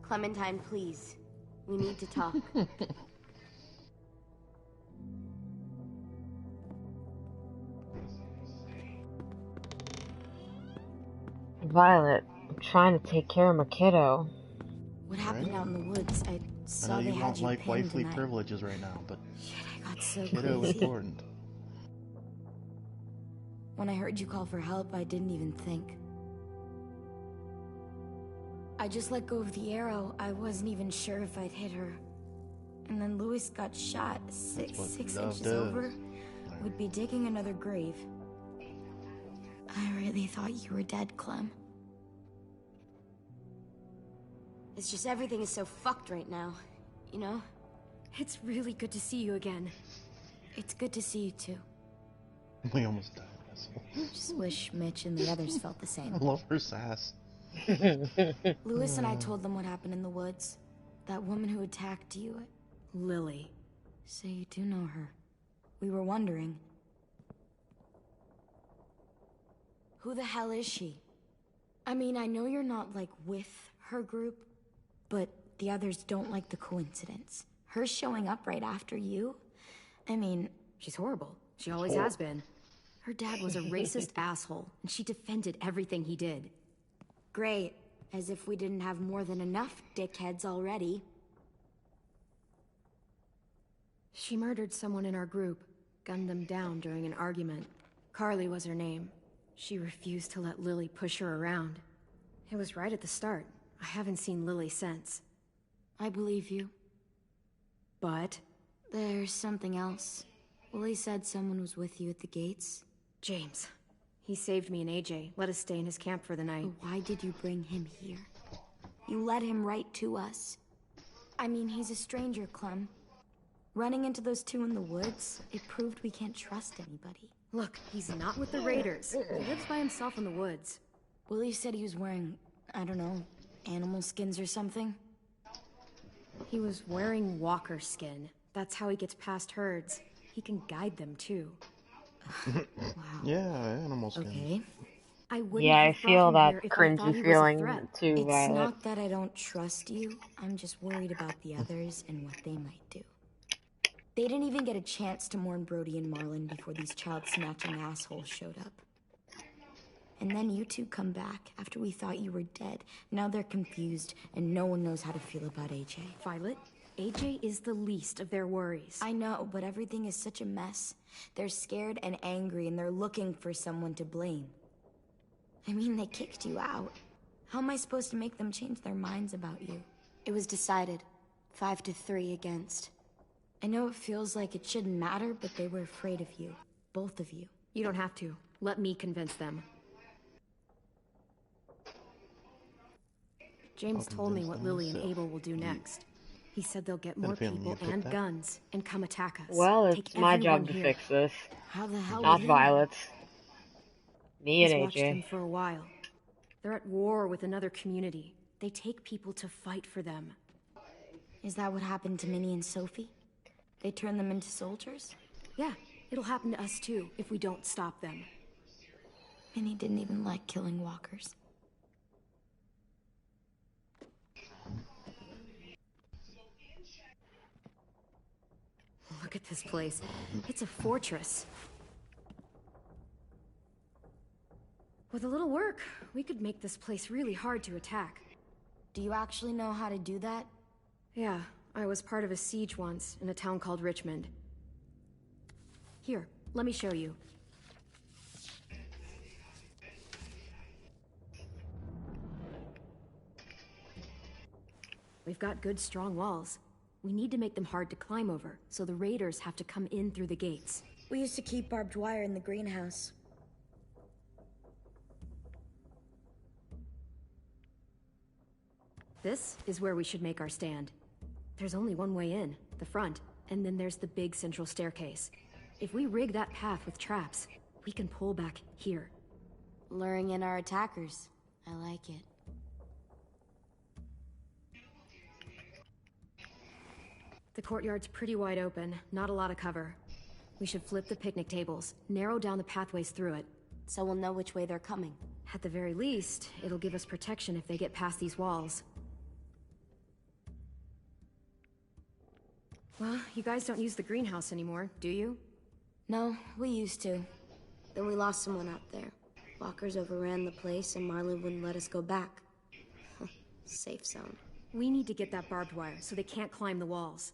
Clementine, please. We need to talk. Violet, I'm trying to take care of my kiddo. What happened out in the woods? I I saw know they you had don't you like pinned wifely and privileges right now, but Shit, I got so kiddo crazy. important. When I heard you call for help, I didn't even think. I just let go of the arrow. I wasn't even sure if I'd hit her. And then Lewis got shot That's what six love inches does. over. would be digging another grave. I really thought you were dead, Clem. It's just everything is so fucked right now, you know? It's really good to see you again. It's good to see you too. We almost died. Just wish Mitch and the others felt the same. I love her sass. Lewis and I told them what happened in the woods. That woman who attacked you. Lily. So you do know her. We were wondering. Who the hell is she? I mean, I know you're not, like, with her group, but the others don't like the coincidence. Her showing up right after you? I mean... She's horrible. She always has been. Her dad was a racist asshole, and she defended everything he did. Great. As if we didn't have more than enough dickheads already. She murdered someone in our group, gunned them down during an argument. Carly was her name. She refused to let Lily push her around. It was right at the start. I haven't seen Lily since. I believe you. But? There's something else. Willie said someone was with you at the gates. James. He saved me and AJ, let us stay in his camp for the night. But why did you bring him here? You led him right to us. I mean, he's a stranger, Clem. Running into those two in the woods, it proved we can't trust anybody. Look, he's not with the Raiders. He lives by himself in the woods. Willie said he was wearing, I don't know, animal skins or something. He was wearing walker skin. That's how he gets past herds. He can guide them, too. Wow. Yeah, animal skins. Okay. I feel that cringy feeling too. It's not that I don't trust you. I'm just worried about the others and what they might do. They didn't even get a chance to mourn Brody and Marlon before these child-snatching assholes showed up. And then you two come back after we thought you were dead. Now they're confused, and no one knows how to feel about AJ. Violet, AJ is the least of their worries. I know, but everything is such a mess. They're scared and angry, and they're looking for someone to blame. I mean, they kicked you out. How am I supposed to make them change their minds about you? It was decided. 5-3 against. I know it feels like it shouldn't matter, but they were afraid of you. Both of you. You don't have to. Let me convince them. James told me what Lily and Abel will do next. He said they'll get more people and guns and come attack us. Well, it's my job to fix this. How the hell not Violet's. Me and AJ. He's watched them for a while. They're at war with another community. They take people to fight for them. Is that what happened to Minnie and Sophie? They turn them into soldiers? Yeah, it'll happen to us too if we don't stop them. Minnie didn't even like killing walkers. Look at this place. It's a fortress. With a little work, we could make this place really hard to attack. Do you actually know how to do that? Yeah, I was part of a siege once in a town called Richmond. Here, let me show you. We've got good, strong walls. We need to make them hard to climb over, so the raiders have to come in through the gates. We used to keep barbed wire in the greenhouse. This is where we should make our stand. There's only one way in, the front, and then there's the big central staircase. If we rig that path with traps, we can pull back here. Luring in our attackers. I like it. The courtyard's pretty wide open, not a lot of cover. We should flip the picnic tables, narrow down the pathways through it. So we'll know which way they're coming. At the very least, it'll give us protection if they get past these walls. Well, you guys don't use the greenhouse anymore, do you? No, we used to. Then we lost someone out there. Walkers overran the place and Marlon wouldn't let us go back. Safe zone. We need to get that barbed wire so they can't climb the walls.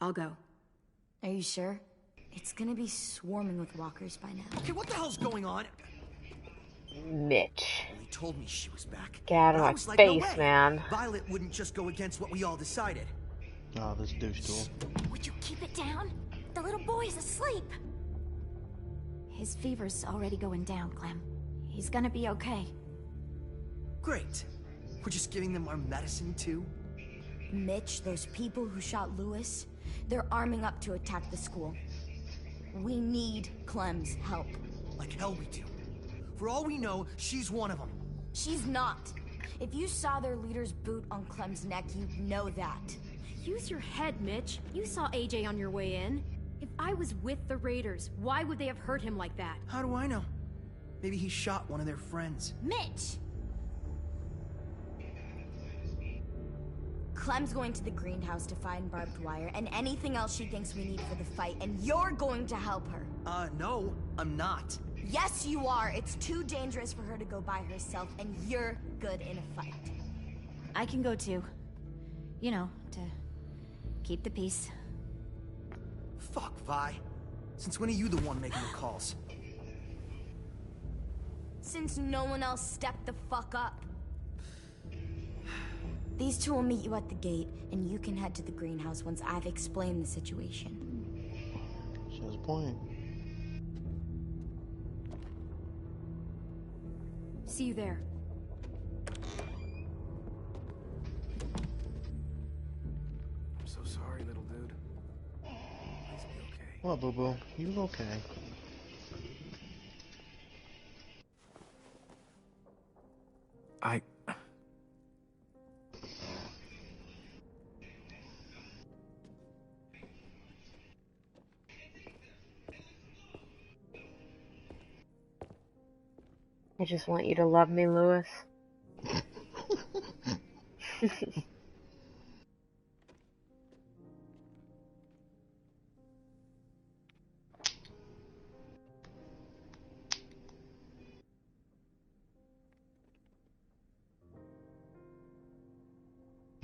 I'll go. Are you sure? It's gonna be swarming with walkers by now. Okay, what the hell's going on? Mitch. He told me she was back. Get out of my face, no way. man. Violet wouldn't just go against what we all decided. Oh, this douche tool. Would you keep it down? The little boy's asleep. His fever's already going down, Clem. He's gonna be okay. Great. We're just giving them our medicine, too? Mitch, those people who shot Lewis, they're arming up to attack the school. We need Clem's help. Like hell we do. For all we know, she's one of them. She's not. If you saw their leader's boot on Clem's neck, you'd know that. Use your head, Mitch. You saw AJ on your way in. If I was with the Raiders, why would they have hurt him like that? How do I know? Maybe he shot one of their friends. Mitch! Clem's going to the greenhouse to find barbed wire and anything else she thinks we need for the fight, and you're going to help her. No, I'm not. Yes, you are. It's too dangerous for her to go by herself, and you're good in a fight. I can go too. You know, to keep the peace. Fuck, Vi. Since when are you the one making the calls? Since no one else stepped the fuck up. These two will meet you at the gate, and you can head to the greenhouse once I've explained the situation. She has a point. See you there. I'm so sorry, little dude. Please be okay. Well, boo-boo, you okay? I just want you to love me, Lewis. You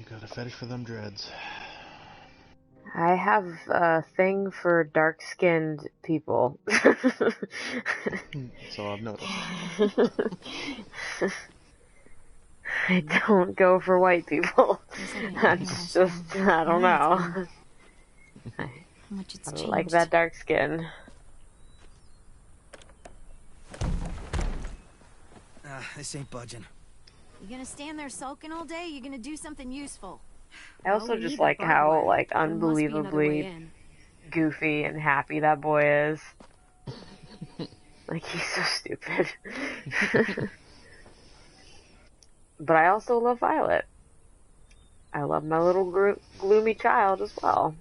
got a fetish for them dreads. I have a thing for dark-skinned people. So I've noticed. I don't go for white people. That's just, I don't know. I don't like that dark skin. This ain't budging. You gonna stand there sulking all day? You gonna do something useful? I also just like how, like, unbelievably goofy and happy that boy is. Like, he's so stupid. But I also love Violet. I love my little gloomy child as well.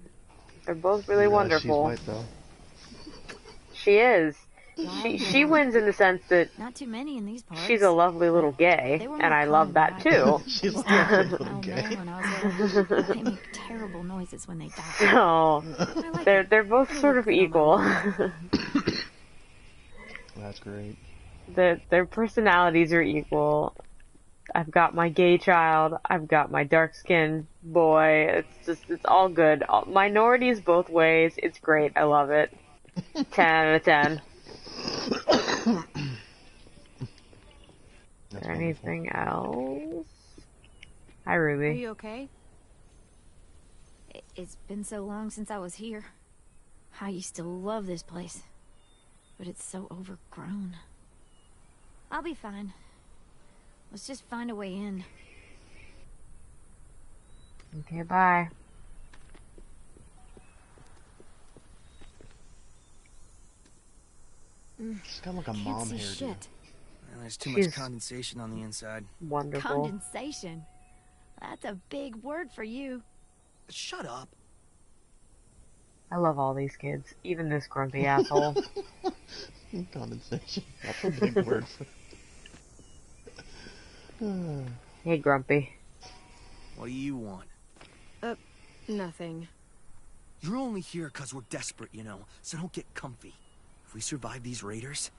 They're both really wonderful. She's white, though. She is. She wins in the sense that not too many in these parts. She's a lovely little gay, and I love that too. She's a lovely little gay. When I was little, they make terrible noises when they die. So they're both sort of equal. That's great. Their personalities are equal. I've got my gay child. I've got my dark-skinned boy. It's all good. Minorities both ways. It's great. I love it. 10 out of 10. Is there anything else? Hi, Ruby. Are you okay? It's been so long since I was here. I used to love this place, but it's so overgrown. I'll be fine. Let's just find a way in. Okay, bye. She's got like a mom hairdo. Well, there's too much condensation on the inside. Wonderful. Condensation? That's a big word for you. Shut up. I love all these kids, even this grumpy asshole. Condensation. That's a big word for. Hey, Grumpy. What do you want? Nothing. You're only here because we're desperate, you know, so don't get comfy. If we survive these raiders,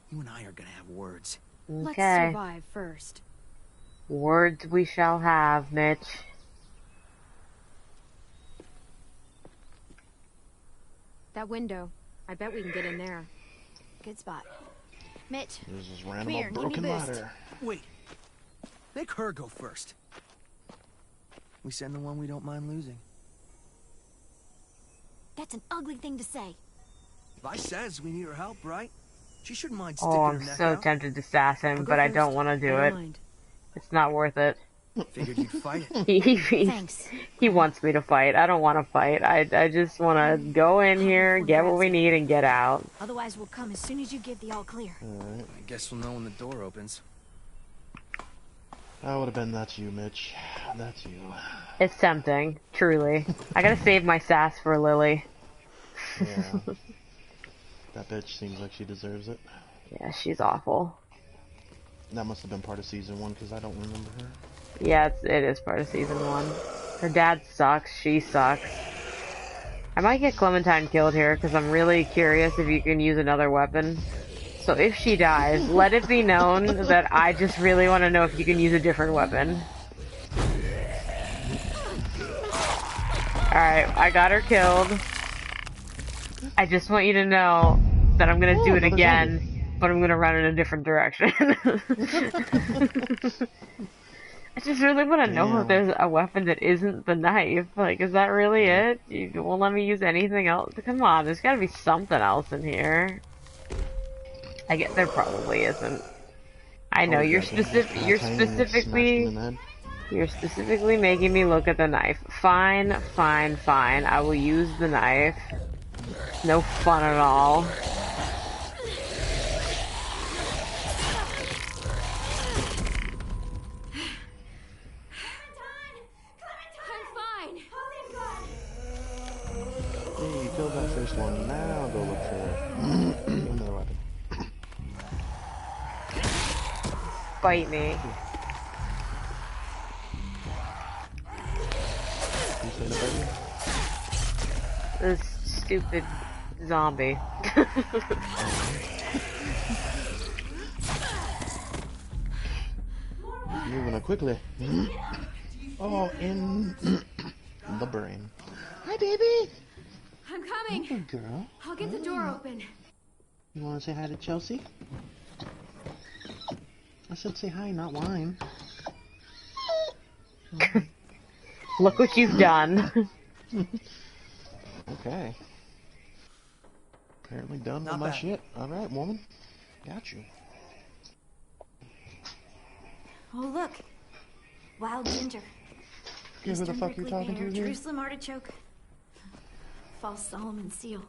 you and I are gonna have words. Okay. Let's survive first. Words we shall have, Mitch. That window. I bet we can get in there. Good spot. Mitch, There's this come random here, old give me broken boost. ladder. Wait. Make her go first. We send the one we don't mind losing. That's an ugly thing to say. Vi says we need her help, right? She shouldn't mind Oh, sticking her I'm neck so out. tempted to sass him, but I don't want to do it. It's not worth it. Figured you'd fight it. Thanks. He wants me to fight. I don't want to fight. I just want to go in here, get what we need, and get out. Otherwise, we'll come as soon as you give the all clear. Alright. I guess we'll know when the door opens. That would have been, that's you, Mitch. That's you. It's tempting, truly. I gotta save my sass for Lily. Yeah. That bitch seems like she deserves it. Yeah, she's awful. That must have been part of season 1, because I don't remember her. Yeah, it is part of season 1. Her dad sucks, she sucks. I might get Clementine killed here, because I'm really curious if you can use another weapon. So if she dies, let it be known that I just really want to know if you can use a different weapon. Alright, I got her killed. I just want you to know that I'm gonna do it again, but I'm gonna run in a different direction. I just really want to know if there's a weapon that isn't the knife. Like, is that really it? You won't let me use anything else? Come on, there's gotta be something else in here. I get there probably isn't. I know you're specifically making me look at the knife. Fine, fine, fine. I will use the knife. No fun at all. Hey, you killed that first one. Now go look for another weapon. Bite me. You say to bite me? This stupid zombie. Moving it quickly. Oh, in the brain. Hi, baby. I'm coming. Good girl. I'll get the door open. You want to say hi to Chelsea? I said say hi, not whine. Look what you've done. Okay. Apparently done with my shit. Alright, woman. Got you. Oh, look. Wild ginger. Who the fuck you talking to here? Jerusalem artichoke. False Solomon seal.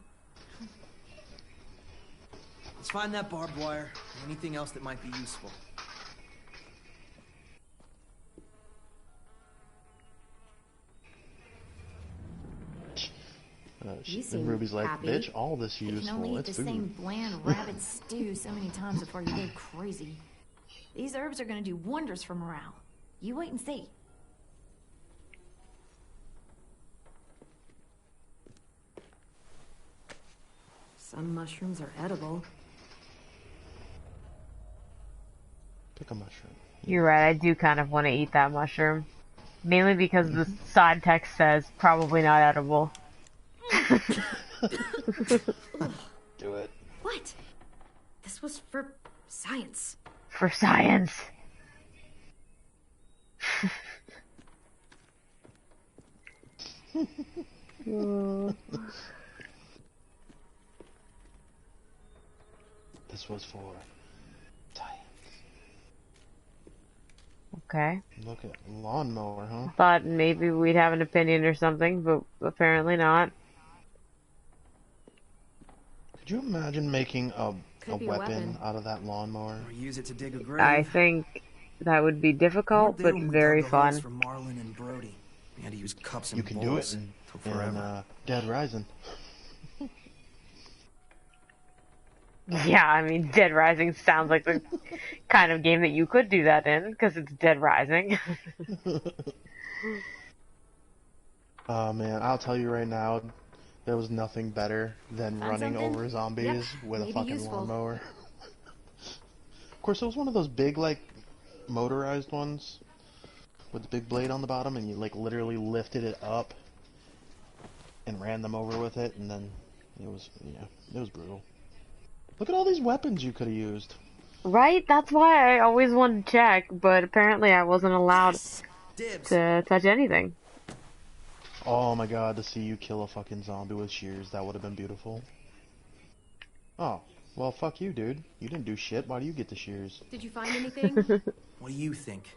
Let's find that barbed wire and anything else that might be useful. And Ruby's like, happy. bitch, all this You can useful. only eat It's the food. same bland rabbit stew so many times before you go crazy. These herbs are gonna do wonders for morale. You wait and see. Some mushrooms are edible. Pick a mushroom. You're right, I do kind of want to eat that mushroom. Mainly because the side text says, probably not edible. Do it. What? This was for science. For science. This was for science. Okay. Look at lawnmower, huh? Thought maybe we'd have an opinion or something, but apparently not. Could you imagine making a be a weapon weapon. out of that lawnmower? Or use it to dig a grave. I think that would be difficult, but very fun. For Marlon and Brody. We had to use cups and You can do bowls. it in Took forever. Dead Rising. Yeah, I mean, Dead Rising sounds like the kind of game that you could do that in, because it's Dead Rising. Oh man, I'll tell you right now, there was nothing better than Found running something? over zombies with a maybe fucking useful. lawnmower. Of course, it was one of those big, like, motorized ones with the big blade on the bottom, and you, like, literally lifted it up and ran them over with it, and then it was, yeah, it was brutal. Look at all these weapons you could have used. Right? That's why I always wanted to check, but apparently I wasn't allowed Dibs. to touch anything. Oh my god, to see you kill a fucking zombie with shears, that would have been beautiful. Oh, well fuck you, dude. You didn't do shit, why do you get the shears? Did you find anything? What do you think?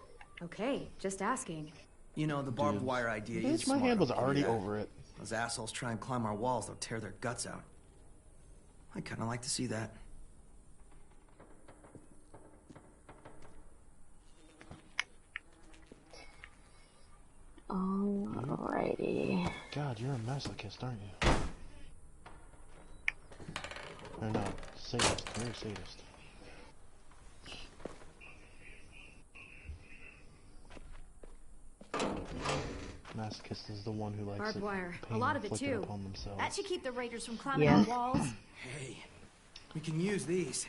Okay, just asking. You know, the barbed wire idea Bitch, is my smart. hand was I'll give you already that. over it. Those assholes try and climb our walls, they'll tear their guts out. I kinda like to see that. Alrighty. God, you're a masochist, aren't you? Or not, sadist. You're a sadist. Masochist is the one who likes Barbed wire. pain A lot of it inflicted too. upon themselves. That should keep the raiders from climbing Yeah. the walls. Hey, we can use these.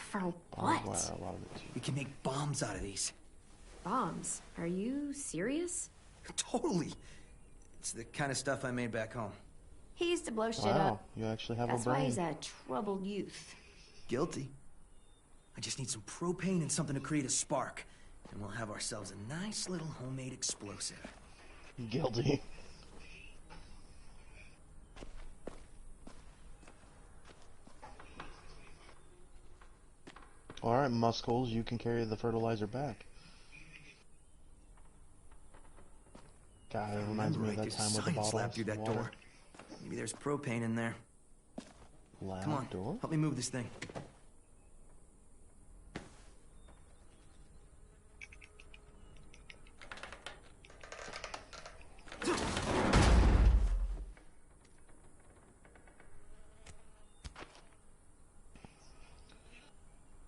For Barbed what? wire, a lot of it too. We can make bombs out of these. Bombs? Are you serious? Totally. It's the kind of stuff I made back home. He used to blow shit Wow, up. you actually have That's a why brain. he's a troubled youth. Guilty. I just need some propane and something to create a spark. And we'll have ourselves a nice little homemade explosive. Guilty. Alright, Muscles, you can carry the fertilizer back. God, it reminds me of that There's a time with the science bottles lab through that of water. door. Maybe there's propane in there. Lab Come on, door? help me move this thing.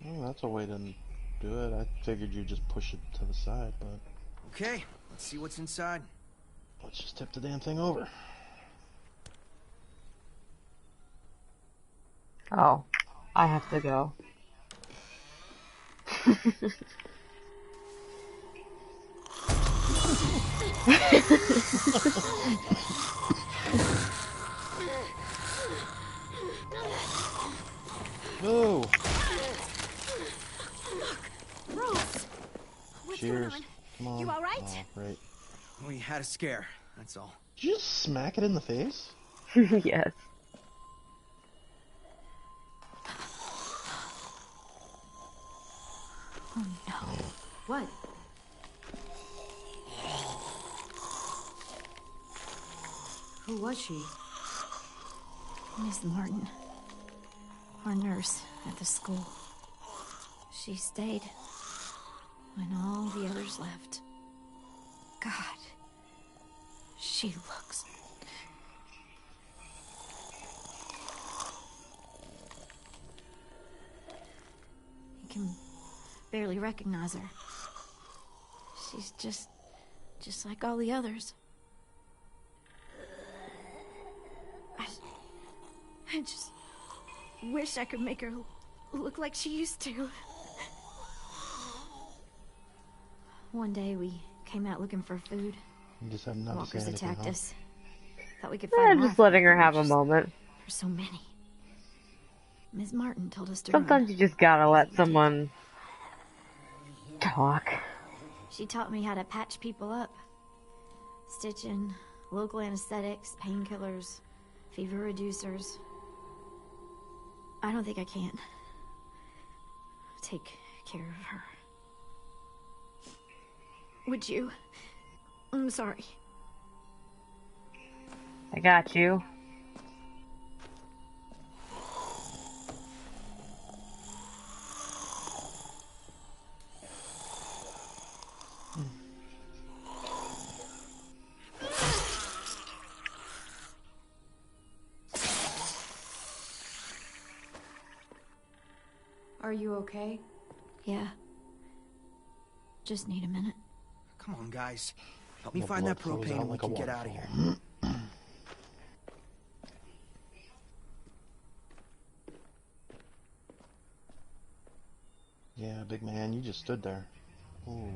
Oh, that's a way to do it. I figured you'd just push it to the side, but... Okay, let's see what's inside. Let's just tip the damn thing over. Oh, I have to go. Oh! Rose! What's Cheers. going on? Come on. You alright? Oh, right. We had a scare, that's all. Did you just smack it in the face? Yes. Oh no. What? Who was she? Miss Martin. Our nurse at the school. She stayed when all the others left. God. She looks... You can barely recognize her. She's just like all the others. I just wish I could make her look like she used to. One day we came out looking for food. You just have not to Walkers say anything, attacked huh? us. Thought we could find Just letting her have a moment. There's so many. Ms. Martin told us to Sometimes you just gotta let someone talk. She taught me how to patch people up. Stitching, local anesthetics, painkillers, fever reducers. I don't think I can take care of her. Would you? I'm sorry. I got you. Are you okay? Yeah. Just need a minute. Come on, guys. Help me The find that blood flows propane out and we like a can get out of here. waterfall. Yeah, big man, you just stood there. Ooh.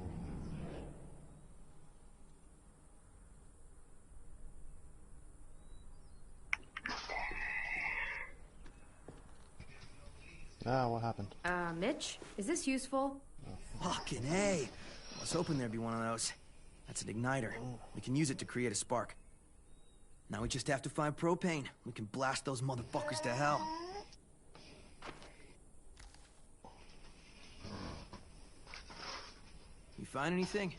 Ah, what happened? Mitch? Is this useful? Fucking A. I was hoping there'd be one of those. That's an igniter. We can use it to create a spark. Now we just have to find propane. We can blast those motherfuckers to hell. You find anything?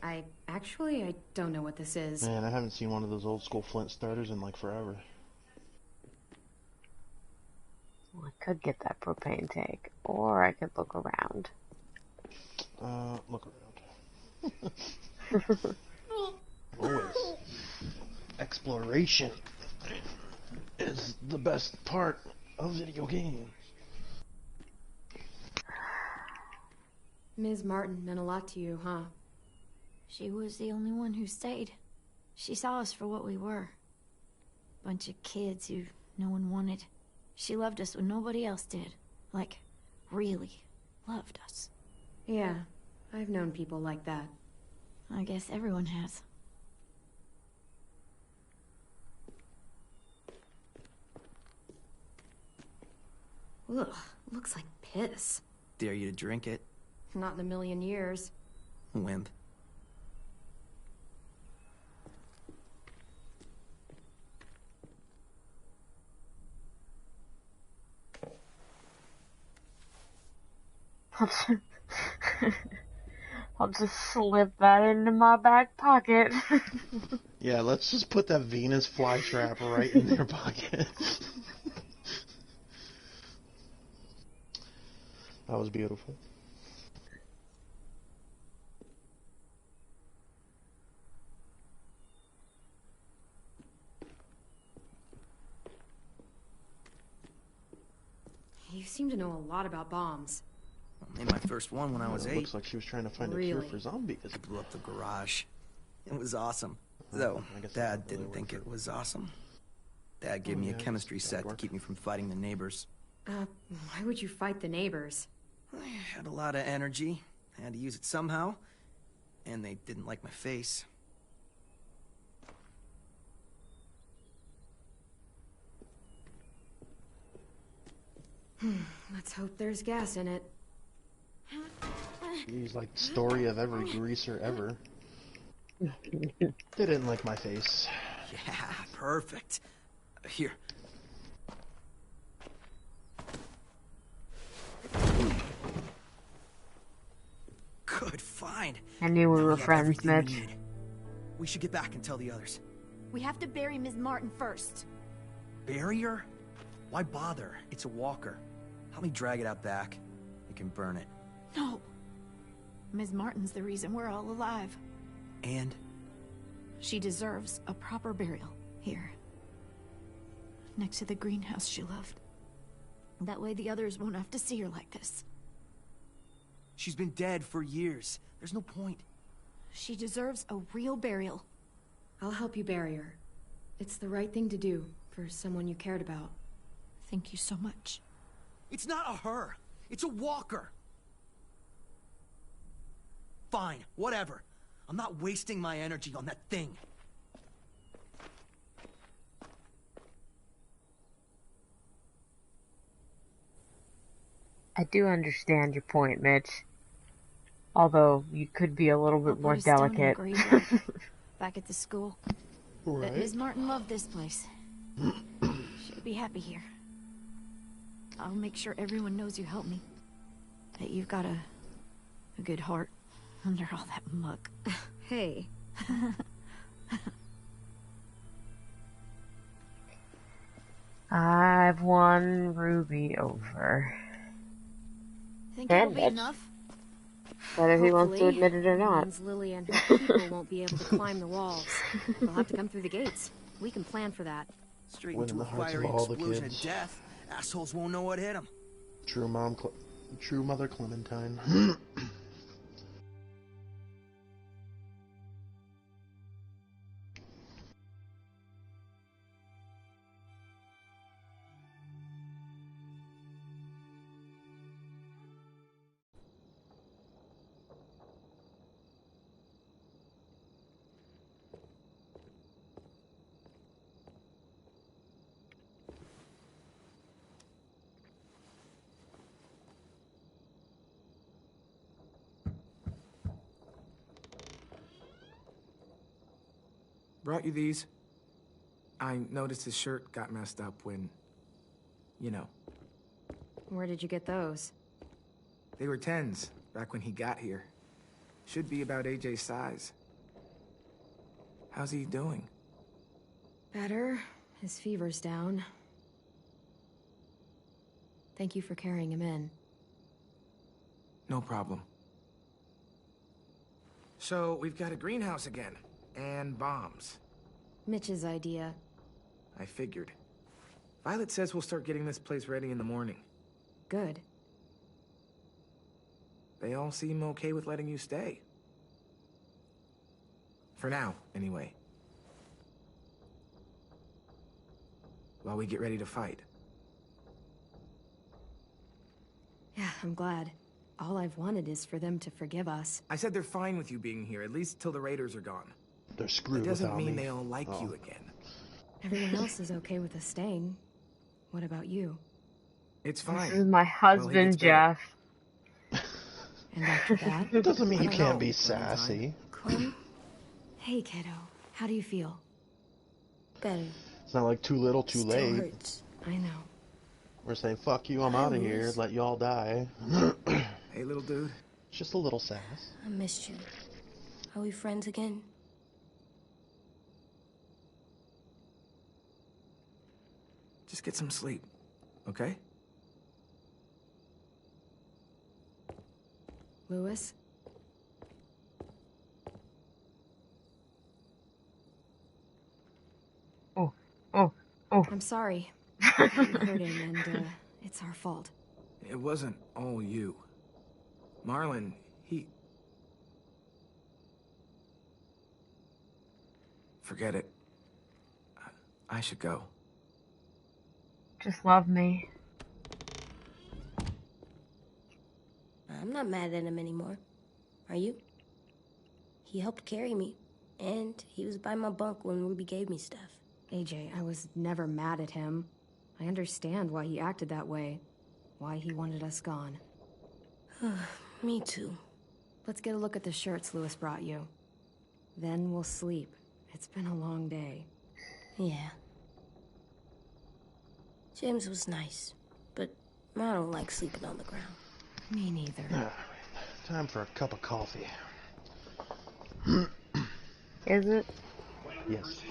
I don't know what this is. Man, I haven't seen one of those old school flint starters in like forever. Well, I could get that propane tank, or I could look around. Look around. Always. Exploration is the best part of video games. Ms. Martin meant a lot to you, huh? She was the only one who stayed. She saw us for what we were. Bunch of kids who no one wanted. She loved us when nobody else did. Like, really loved us. Yeah, I've known people like that. I guess everyone has. Ugh, looks like piss. Dare you to drink it? Not in a million years. Wimp. I'll just slip that into my back pocket. Yeah, let's just put that Venus flytrap right in their pocket. That was beautiful. You seem to know a lot about bombs. I made my first one when I was 8. Looks like she was trying to find a cure for zombies. I blew up the garage. It was awesome. Though, Dad didn't think it was awesome. Dad gave me a chemistry set to keep me from fighting the neighbors. Why would you fight the neighbors? I had a lot of energy. I had to use it somehow. And they didn't like my face. Let's hope there's gas in it. He's like the story of every greaser ever. They didn't like my face. Yeah, perfect. Here. Good find. I knew we were friends, Mitch. We should get back and tell the others. We have to bury Ms. Martin first. Bury her? Why bother? It's a walker. Help me drag it out back. We can burn it. No. Ms. Martin's the reason we're all alive. And? She deserves a proper burial here. Next to the greenhouse she loved. That way the others won't have to see her like this. She's been dead for years. There's no point. She deserves a real burial. I'll help you bury her. It's the right thing to do for someone you cared about. Thank you so much. It's not a her. It's a walker. Fine, whatever. I'm not wasting my energy on that thing. I do understand your point, Mitch. Although, you could be a little bit more delicate. Back at the school. Right. Ms. Martin loved this place. She'll be happy here. I'll make sure everyone knows you helped me. That you've got a good heart under all that muck. Hey. I've won Ruby over. Think it'll be enough? Whether he wants to admit it or not. Means Lily and her people won't be able to climb the walls. They'll have to come through the gates. We can plan for that. Straight into a fiery explosion of death. Assholes won't know what hit them. True mother Clementine. Brought you these. I noticed his shirt got messed up when... you know. Where did you get those? They were 10s, back when he got here. Should be about AJ's size. How's he doing? Better. His fever's down. Thank you for carrying him in. No problem. So, we've got a greenhouse again. And bombs. Mitch's idea. I figured. Violet says we'll start getting this place ready in the morning. Good. They all seem okay with letting you stay. For now, anyway. While we get ready to fight. Yeah, I'm glad. All I've wanted is for them to forgive us. I said they're fine with you being here, at least till the raiders are gone. They're screwed That doesn't without mean me. they all like you again. Everyone else is okay with us staying. What about you? It's fine. This is my husband, Jeff. And after that? It doesn't mean you I don't can't know, be Clementine. sassy. Clem? Hey, kiddo. How do you feel? Better. It's not like too little, too Still late. hurts. I know. We're saying, fuck you, I'm out of here, let you all die. Hey, little dude. Just a little sass. I missed you. Are we friends again? Just get some sleep, okay? Lewis? Oh. I'm sorry. You hurt him, and, it's our fault. It wasn't all you. Marlon, he... Forget it. I should go. Just love me. I'm not mad at him anymore. Are you? He helped carry me, and he was by my bunk when Ruby gave me stuff. AJ, I was never mad at him. I understand why he acted that way. Why he wanted us gone. Me too. Let's get a look at the shirts Lewis brought you. Then we'll sleep. It's been a long day. Yeah. James was nice, but I don't like sleeping on the ground. Me neither. Alright, time for a cup of coffee. Is it? Yes.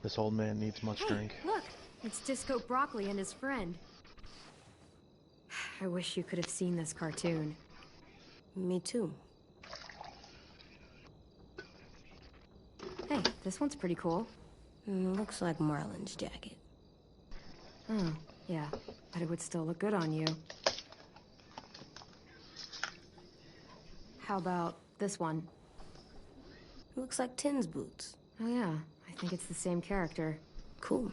This old man needs much drink. Look! It's Disco Broccoli and his friend. I wish you could have seen this cartoon. Me too. Hey, this one's pretty cool. Looks like Marlon's jacket. Oh, yeah. But it would still look good on you. How about this one? Looks like Tin's boots. Oh yeah, I think it's the same character. Cool.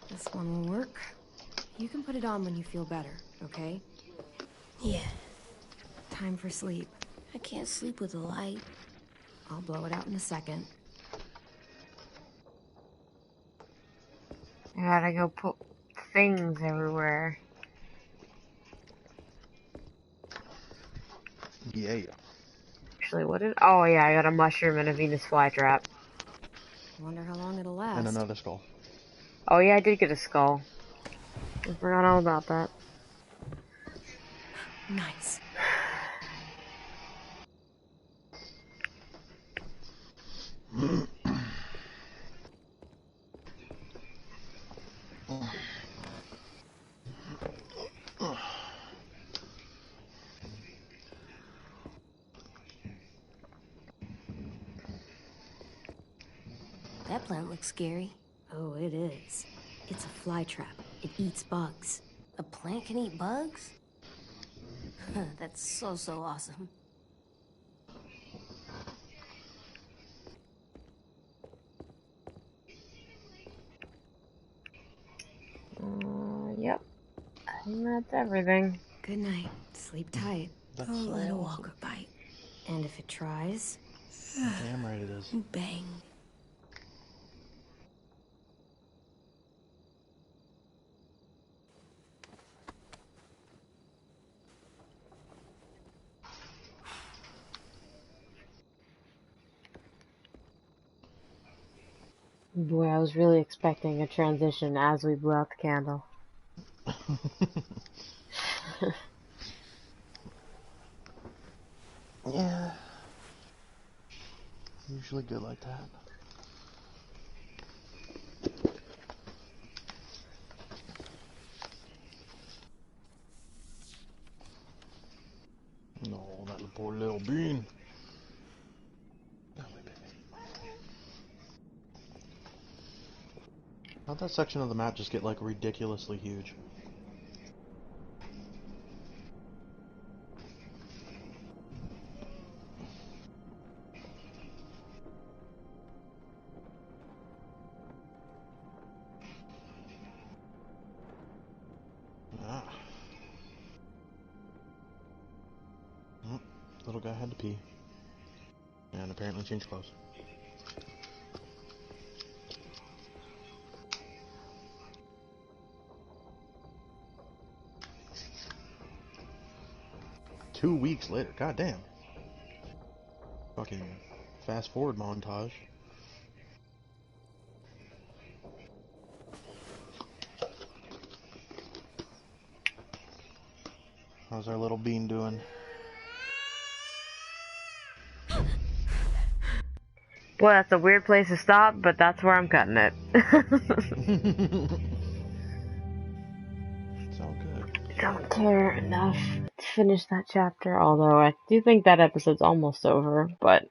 This one will work. You can put it on when you feel better, okay? Yeah. Time for sleep. I can't sleep with a light. I'll blow it out in a second. I gotta go put things everywhere. Yeah. Actually, what did... Oh, yeah, I got a mushroom and a Venus flytrap. Wonder how long it'll last. And another skull. Oh, yeah, I did get a skull. I forgot all about that. Nice. That plant looks scary. Oh, it is. It's a fly trap. It eats bugs. A plant can eat bugs? That's so awesome. Yep. I think that's everything. Good night. Sleep tight. Don't let a walker bite. And if it tries... Damn right it is. Bang. Boy, I was really expecting a transition as we blew out the candle. Yeah. Usually good like that. No, that poor little bean. How'd that section of the map just get, like, ridiculously huge? Ah. Little guy had to pee. And apparently change clothes. Two weeks later, goddamn. Fucking fast forward montage. How's our little bean doing? Boy, that's a weird place to stop, but that's where I'm cutting it. It's all good. Don't care enough to finish that chapter, although I do think that episode's almost over, but